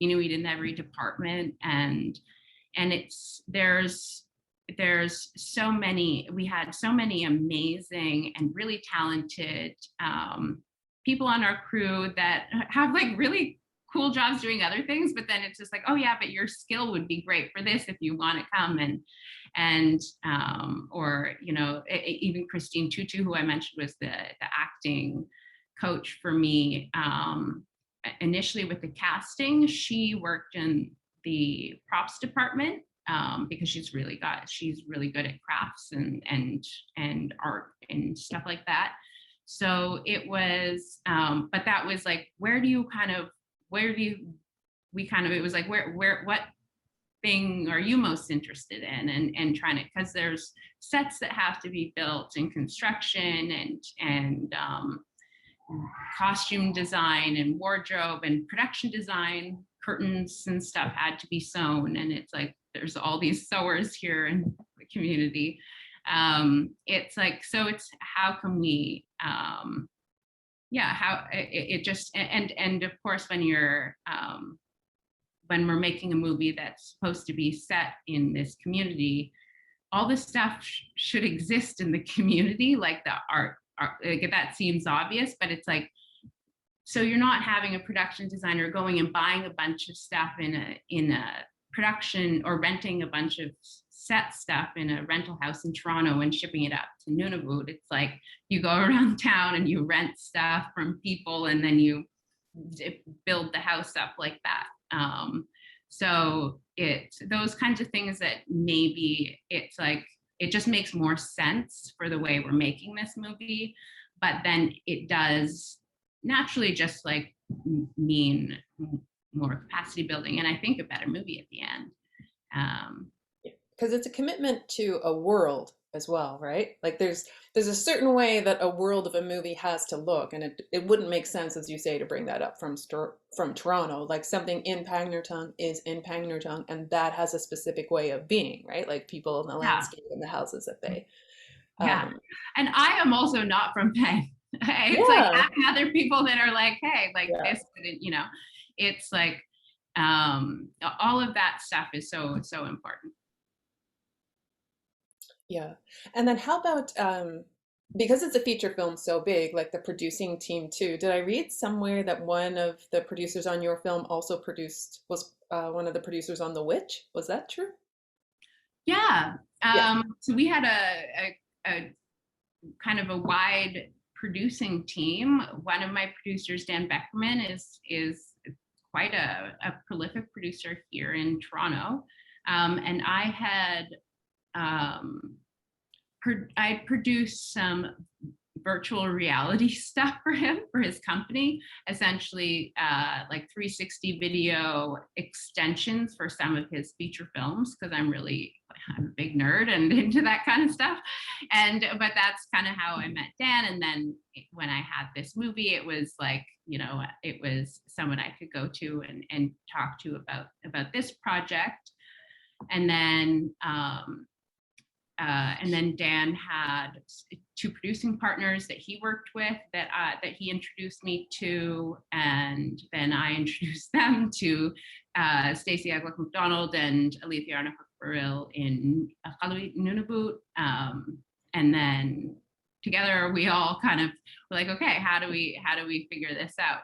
Inuit in every department, and there's so many. We had so many amazing and really talented people on our crew that have like really cool jobs doing other things, but then it's just like, oh yeah, but your skill would be great for this if you want to come and or even Christine Tutu, who I mentioned was the acting coach for me. Initially with the casting, she worked in the props department because she's really good at crafts and art and stuff like that. So it was, but that was like, where do you, it was like, what thing are you most interested in, and trying to, because there's sets that have to be built and construction and costume design and wardrobe and production design, curtains and stuff had to be sewn, and it's like there's all these sewers here in the community. It's like, so it's how can we how it just, and of course when we're making a movie that's supposed to be set in this community, all this stuff should exist in the community, like the art, like that seems obvious, but it's like, so you're not having a production designer going and buying a bunch of stuff in a production, or renting a bunch of set stuff in a rental house in Toronto and shipping it up to Nunavut. It's like you go around town and you rent stuff from people, and then you build the house up like that. So it's those kinds of things that maybe it's like, it just makes more sense for the way we're making this movie, but then it does naturally just like mean more capacity building, and I think a better movie at the end. Because it's a commitment to a world as well, right? Like there's a certain way that a world of a movie has to look, and it wouldn't make sense, as you say, to bring that up from Toronto. Like something in Pangnirtung is in Pangnirtung, and that has a specific way of being, right? Like people in the landscape and the houses that they. And I am also not from Pang. It's like having other people that are like, hey, like this, it's like all of that stuff is so important. Yeah. And then how about, because it's a feature film so big, like the producing team too, did I read somewhere that one of the producers on your film also was one of the producers on The Witch? Was that true? Yeah. So we had a kind of a wide producing team. One of my producers, Dan Beckerman, is quite a prolific producer here in Toronto. And I had I produced some virtual reality stuff for him, for his company, essentially like 360 video extensions for some of his feature films, because I'm a big nerd and into that kind of stuff. But that's kind of how I met Dan. And then when I had this movie, it was like, it was someone I could go to and talk to about this project. And then Dan had two producing partners that he worked with that he introduced me to, and then I introduced them to Stacey Aglock McDonald and Alethea Arnahook-Burrill in Nunavut, and then together we all kind of were like, okay, how do we figure this out?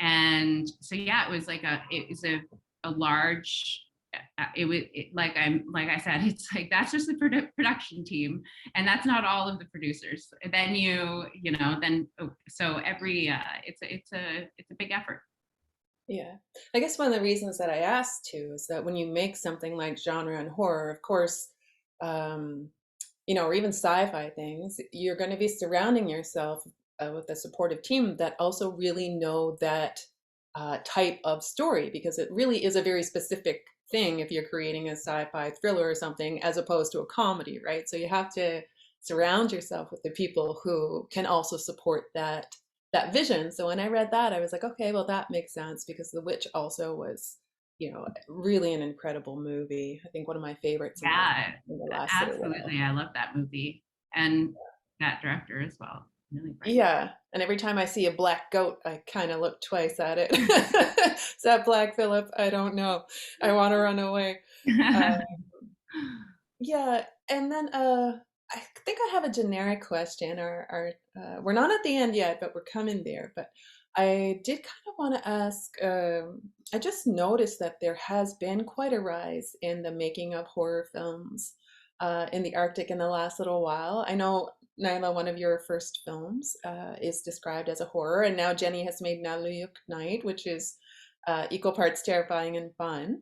And so yeah, it was a large. Like I said, it's like that's just the production team, and that's not all of the producers. Then so every it's a big effort. Yeah, I guess one of the reasons that I asked too is that when you make something like genre and horror, of course, or even sci-fi things, you're going to be surrounding yourself with a supportive team that also really know that type of story, because it really is a very specific thing if you're creating a sci-fi thriller or something, as opposed to a comedy, right? So you have to surround yourself with the people who can also support that vision. So when I read that, I was like, okay, well, that makes sense, because The Witch also was, really an incredible movie. I think one of my favorites. Yeah, in the last absolutely. I love that movie, and that director as well. Really great. Yeah, and every time I see a black goat, I kind of look twice at it. Is that Black Phillip? I don't know. I want to run away. Yeah, and then I think I have a generic question, or we're not at the end yet, but we're coming there. But I did kind of want to ask, I just noticed that there has been quite a rise in the making of horror films in the Arctic in the last little while. I know, Nyla, one of your first films is described as a horror, and now Jennie has made Nalujuk Night, which is equal parts terrifying and fun.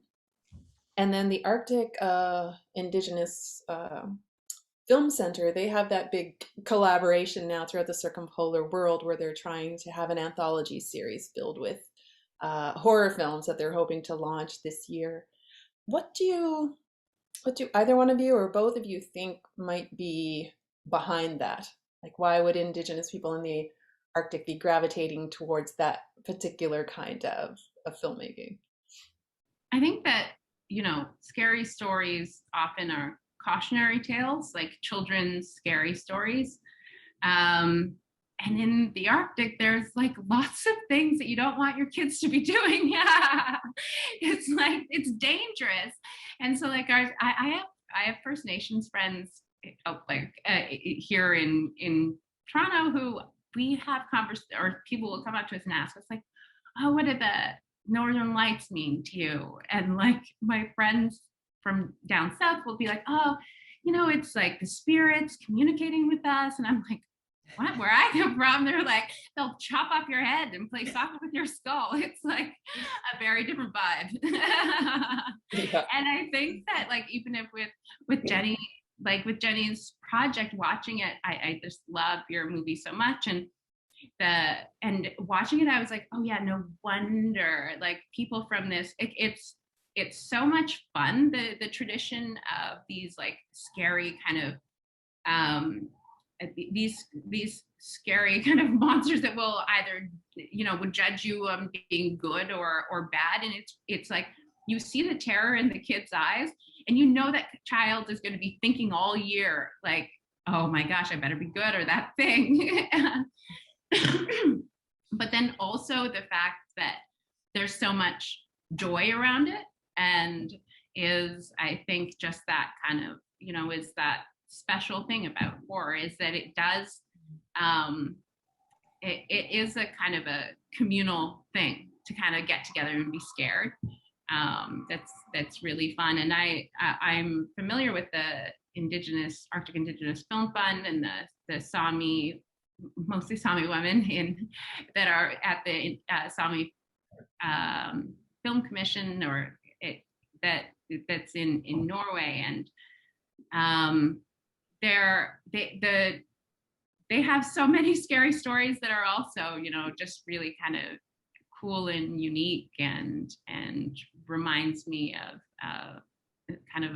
And then the Arctic Indigenous Film Center, they have that big collaboration now throughout the circumpolar world where they're trying to have an anthology series filled with horror films that they're hoping to launch this year. What do either one of you or both of you think might be behind that? Like, why would Indigenous people in the Arctic be gravitating towards that particular kind of filmmaking? I think that, scary stories often are cautionary tales, like children's scary stories. Um, and in the Arctic, there's like lots of things that you don't want your kids to be doing. Yeah, it's like it's dangerous. And so, like, I have First Nations friends, here in Toronto, who we have or people will come up to us and ask us like, oh, what did the Northern Lights mean to you? And like my friends from down south will be like, oh, it's like the spirits communicating with us. And I'm like, what? Where I come from, they're like, they'll chop off your head and play soccer with your skull. It's like a very different vibe. Yeah. And I think that, like, even if with Jennie, like with Jennie's project, watching it, I just love your movie so much. And watching it, I was like, oh yeah, no wonder, like, people from this, it's so much fun, the tradition of these like scary kind of these scary kind of monsters that will either would judge you being good or bad. And it's like you see the terror in the kid's eyes, and that child is going to be thinking all year like, oh my gosh, I better be good, or that thing. But then also the fact that there's so much joy around it, and I think just that kind of is that special thing about horror, is that it does it is a kind of a communal thing to kind of get together and be scared. That's really fun. And I'm familiar with the Arctic Indigenous Film Fund and the Sami, mostly Sami women that are at the Sami Film Commission, or that's in Norway. And they have so many scary stories that are also just really kind of cool and unique, and reminds me of kind of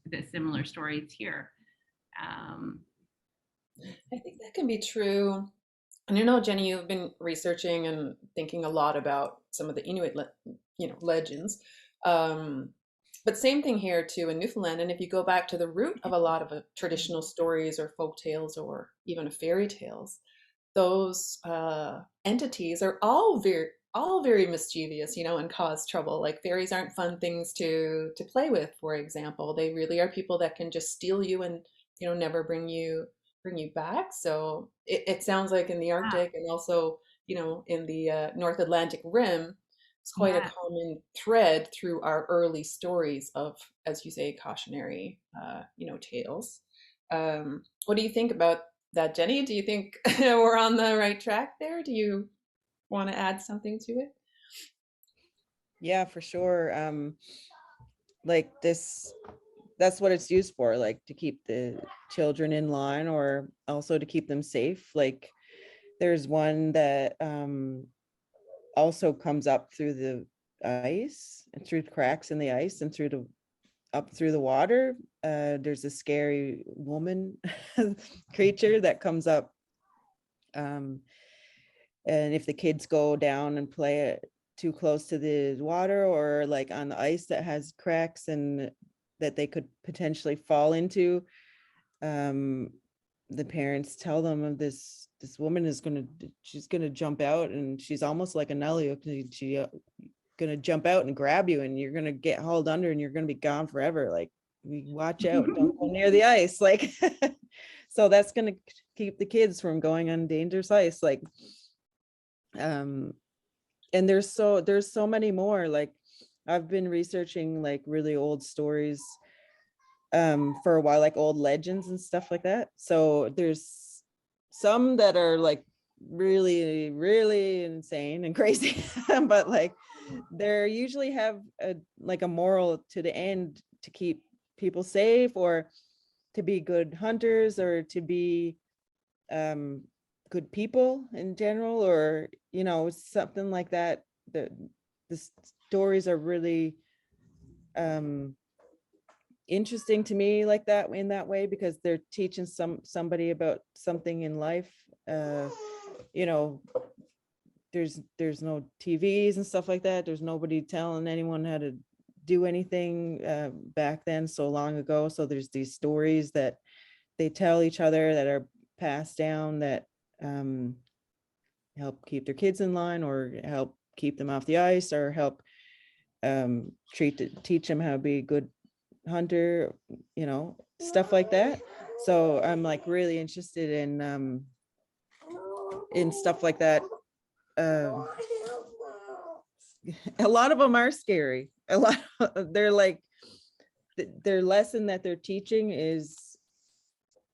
the similar stories here. I think that can be true. And Jennie, you've been researching and thinking a lot about some of the Inuit, legends. But same thing here too in Newfoundland. And if you go back to the root of a lot of traditional stories or folk tales or even fairy tales, those entities are all very mischievous, and cause trouble. Like, fairies aren't fun things to play with, for example. They really are people that can just steal you and never bring you back. So it sounds like in the Arctic and also in the North Atlantic Rim, it's quite a common thread through our early stories of, as you say, cautionary tales. What do you think about that, Jennie? Do you think we're on the right track there? Do you want to add something to it? Yeah, for sure. Like that's what it's used for, like to keep the children in line, or also to keep them safe. Like, there's one that also comes up through the ice and through cracks in the ice and up through the water. There's a scary woman creature that comes up, and if the kids go down and play it too close to the water, or like on the ice that has cracks and that they could potentially fall into, the parents tell them of this woman she's gonna jump out, and she's almost like a Nalujuk. She's gonna jump out and grab you, and you're gonna get hauled under, and you're gonna be gone forever. Like, watch out, don't go near the ice. Like, so that's gonna keep the kids from going on dangerous ice. Like, and there's so many more. Like, I've been researching like really old stories for a while, like old legends and stuff like that. So there's some that are like really, really insane and crazy, but like they usually have a moral to the end, to keep people safe, or to be good hunters or to be good people in general, or something like that. The stories are really interesting to me like that, in that way, because they're teaching somebody about something in life. You know, there's no TVs and stuff like that. There's nobody telling anyone how to do anything back then, so long ago. So there's these stories that they tell each other that are passed down, that help keep their kids in line, or help keep them off the ice, or help teach them how to be a good hunter, stuff like that. So I'm like really interested in stuff like that. A lot of them are scary. A lot they're like, their lesson that they're teaching is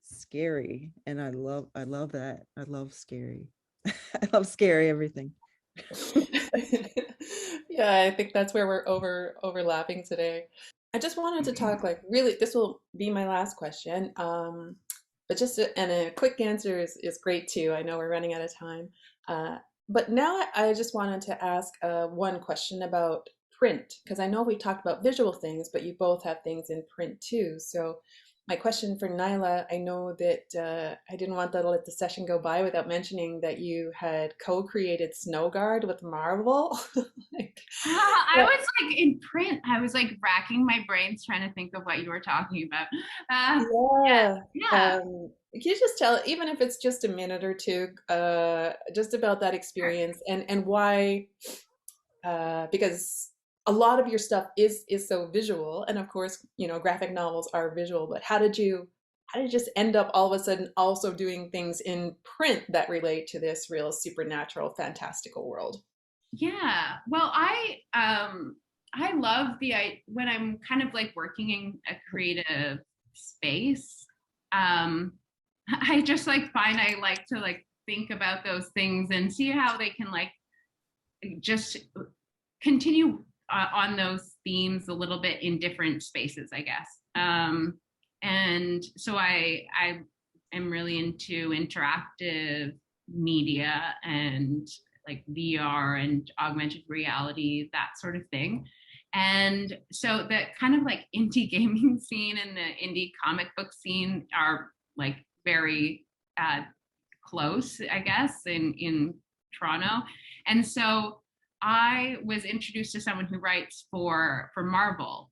scary, and I love that. I love scary. I love scary everything. Yeah, I think that's where we're overlapping today. I just wanted to talk, like, really, this will be my last question. But and a quick answer is great too. I know we're running out of time. But now I just wanted to ask one question about print, because I know we talked about visual things, but you both have things in print too. So my question for Nyla, I know that I didn't want to let the session go by without mentioning that you had co-created Snow Guard with Marvel. Like, I was like in print. I was like racking my brains trying to think of what you were talking about. Yeah, yeah. yeah. Can you just tell, even if it's just a minute or two, just about that experience and why? Because a lot of your stuff is so visual, and of course, graphic novels are visual. But how did you just end up all of a sudden also doing things in print that relate to this real supernatural, fantastical world? Yeah. Well, I love when I'm kind of like working in a creative space. Um I just like find I like to like think about those things and see how they can like just continue on those themes a little bit in different spaces, I guess. And so I am really into interactive media and like VR and augmented reality, that sort of thing. And so that kind of like indie gaming scene and the indie comic book scene are like very close, I guess, in Toronto. And so I was introduced to someone who writes for Marvel,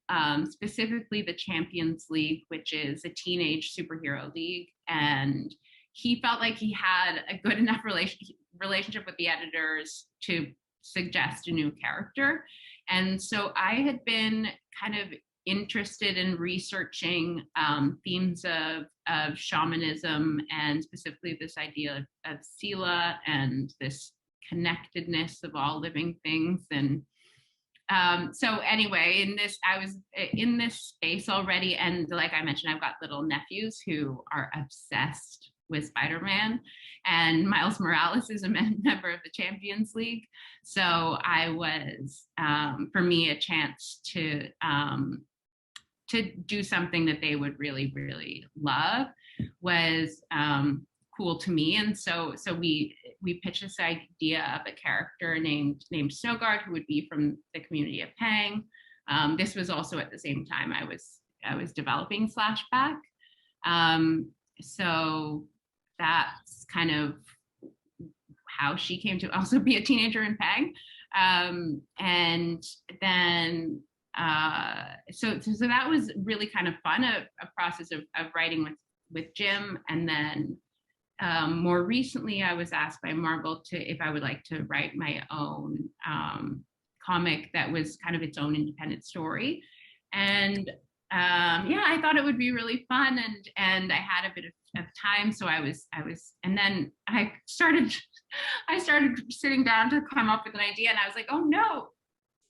specifically the Champions League, which is a teenage superhero league. And he felt like he had a good enough relationship with the editors to suggest a new character. And so I had been kind of interested in researching themes of shamanism, and specifically this idea of sila and this connectedness of all living things. And so anyway, I was in this space already, and like I mentioned, I've got little nephews who are obsessed with Spider-Man, and Miles Morales is a member of the Champions League. So I was, for me, a chance to do something that they would really, really love was cool to me. And so we pitched this idea of a character named Snowguard, who would be from the community of Pang. This was also at the same time I was developing Flashback. So that's kind of how she came to also be a teenager in Pang. And then so that was really kind of fun, a process of writing with Jim. And then more recently, I was asked by Marvel if I would like to write my own comic that was kind of its own independent story. And yeah, I thought it would be really fun, and I had a bit of time, so I was, and then I started sitting down to come up with an idea, and I was like, oh no,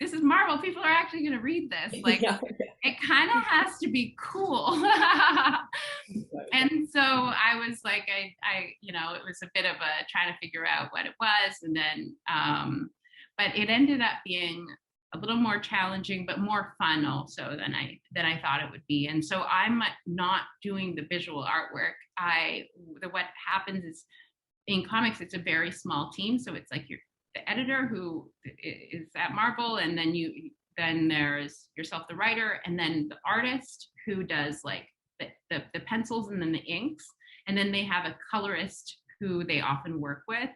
this is Marvel. People are actually going to read this. Like, yeah. It kind of has to be cool. And so I was like, I, it was a bit of a trying to figure out what it was. And then, but it ended up being a little more challenging, but more fun also than I thought it would be. And so I'm not doing the visual artwork. What happens is in comics, it's a very small team. So it's like you're the editor who is at Marvel, and then there's yourself, the writer, and then the artist who does like the pencils and then the inks. And then they have a colorist who they often work with,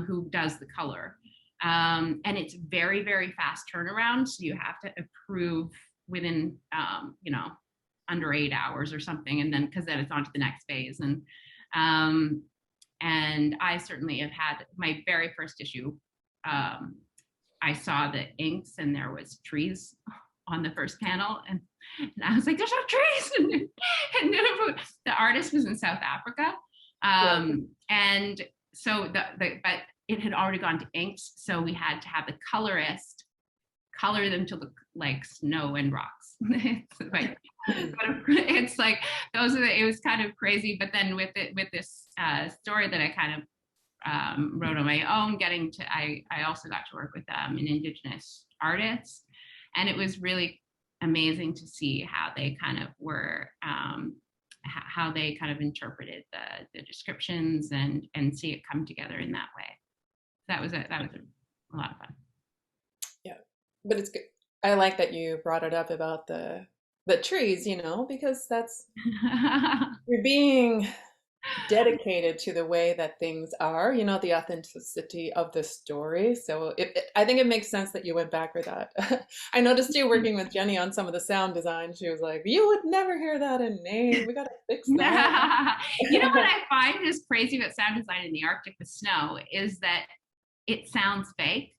who does the color. And it's very, very fast turnaround. So you have to approve within, under 8 hours or something. And then, because then it's on to the next phase. And I certainly have had my very first issue. I saw the inks and there was trees on the first panel. And I was like, there's no trees. And the artist was in South Africa. And so but it had already gone to inks. So we had to have the colorist color them to look like snow and rocks. It's like, it was kind of crazy. But then with this story that I kind of wrote on my own, I also got to work with an Indigenous artist. And it was really amazing to see how they kind of were, how they kind of interpreted the descriptions and see it come together in that way. That was a lot of fun. Yeah, but it's good. I like that you brought it up about the trees, because that's you're being dedicated to the way that things are, the authenticity of the story. So I think it makes sense that you went back for that. I noticed you working with Jennie on some of the sound design. She was like, you would never hear that in Nain. We got to fix that. You know what I find is crazy about sound design in the Arctic with snow is that it sounds fake.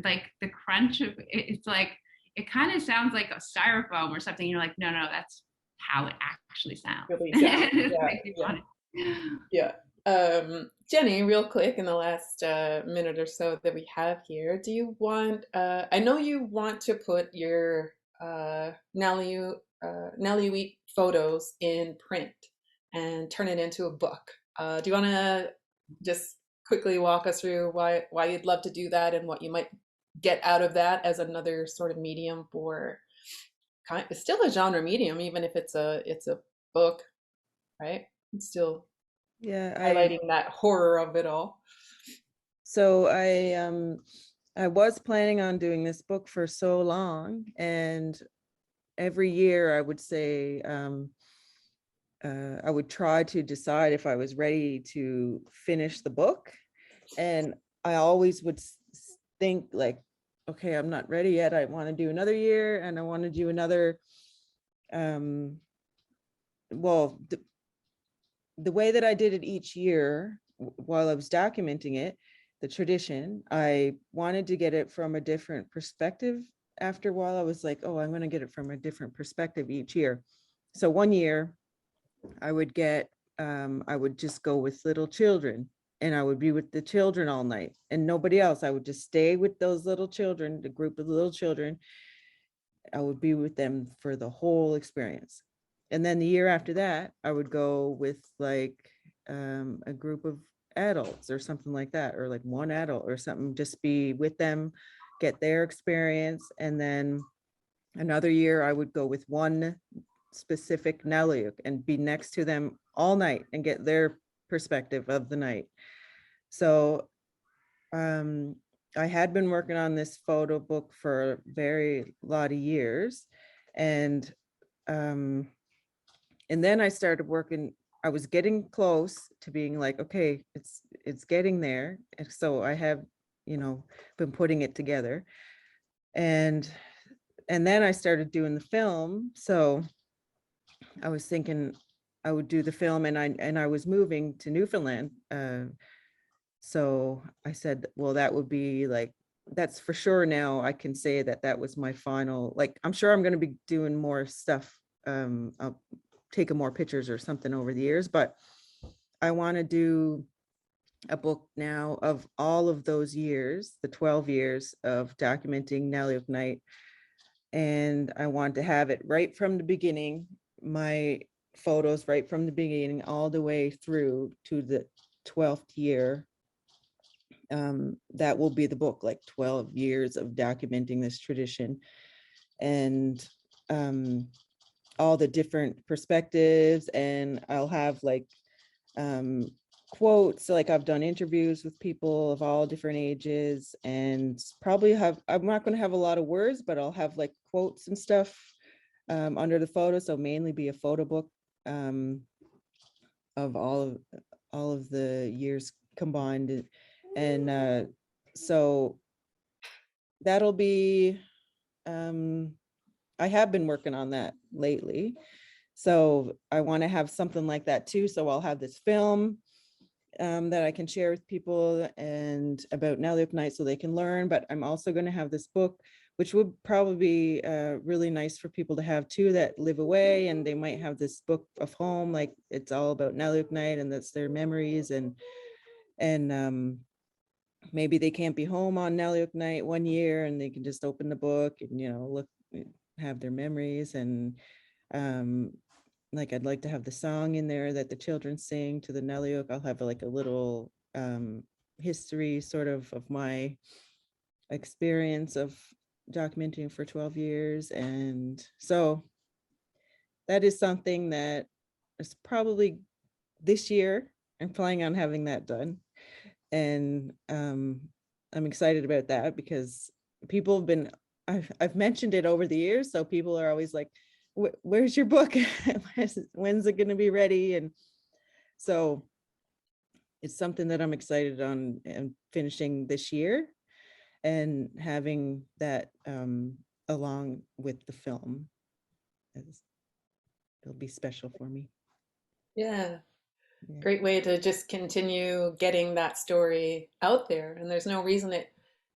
Like the crunch of it's like, it kind of sounds like a styrofoam or something. You're like, no, that's how it actually sounds. Really, yeah. Jennie, real quick in the last minute or so that we have here, do you want, I know you want to put your Nalujuk photos in print and turn it into a book. Do you want to just quickly walk us through why you'd love to do that and what you might get out of that as another sort of medium for it's still a genre medium, even if it's a book, right? It's still highlighting that horror of it all. So I was planning on doing this book for so long, and every year I would say I would try to decide if I was ready to finish the book, and I always would think like, okay, I'm not ready yet. I want to do another year, and I want to do another. Well, the way that I did it each year while I was documenting it, the tradition, I wanted to get it from a different perspective. After a while, I was like, oh, I'm going to get it from a different perspective each year. So one year, I would just go with little children. And I would be with the children all night and nobody else. I would just stay with those little children, the group of little children. I would be with them for the whole experience. And then the year after that, I would go with like a group of adults or something like that, or like one adult or something, just be with them, get their experience. And then another year I would go with one specific Nalujuk and be next to them all night and get their perspective of the night. So I had been working on this photo book for a very lot of years, and then I started working. I was getting close to being like, okay, it's getting there. And so I have, been putting it together, and then I started doing the film. So I was thinking I would do the film, and I was moving to Newfoundland. So I said, well, that would be like, that's for sure. Now I can say that was my final, like, I'm sure I'm going to be doing more stuff. I'll taking more pictures or something over the years, but I want to do a book now of all of those years, the 12 years of documenting Nalujuk Night. And I want to have it right from the beginning, my photos right from the beginning all the way through to the 12th year that will be the book, like 12 years of documenting this tradition, and all the different perspectives. And I'll have like quotes, like I've done interviews with people of all different ages, and probably I'm not going to have a lot of words, but I'll have like quotes and stuff under the photo. So mainly be a photo book of all of the years combined. And so that'll be, I have been working on that lately. So I want to have something like that too. So I'll have this film that I can share with people and about Nalujuk Night so they can learn. But I'm also going to have this book, which would probably be really nice for people to have too, that live away, and they might have this book of home, like it's all about Nalujuk Night and that's their memories, and maybe they can't be home on Nalujuk Night one year, and they can just open the book and, you know, look, have their memories. And like I'd like to have the song in there that the children sing to the Nalujuk. I'll have like a little history sort of my experience of documenting for 12 years. And so that is something that is probably this year. I'm planning on having that done. And I'm excited about that because people have been, I've mentioned it over the years. So people are always like, where's your book? When's it going to be ready? And so it's something that I'm excited on and finishing this year and having that along with the film. It'll be special for me. Yeah. Yeah. Great way to just continue getting that story out there. And there's no reason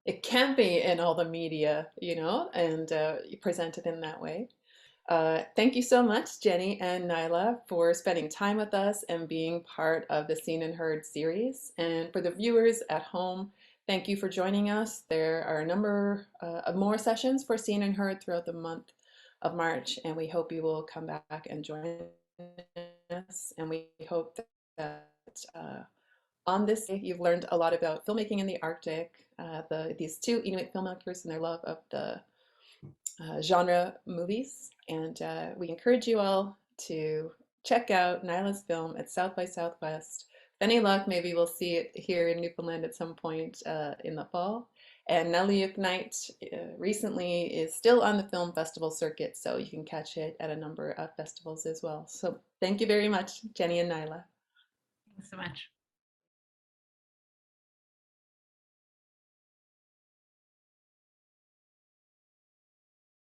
it can't be in all the media, you know, and you present it in that way. Thank you so much, Jennie and Nyla, for spending time with us and being part of the Seen and Heard series. And for the viewers at home, thank you for joining us. There are a number of more sessions for Seen and Heard throughout the month of March, and we hope you will come back and join us. And we hope that on this day you've learned a lot about filmmaking in the Arctic, these two Inuit filmmakers and their love of the genre movies. And we encourage you all to check out Nyla's film at South by Southwest. With any luck, maybe we'll see it here in Newfoundland at some point in the fall. And Nalujuk Night recently is still on the film festival circuit, so you can catch it at a number of festivals as well. So thank you very much, Jennie and Nyla. Thanks so much.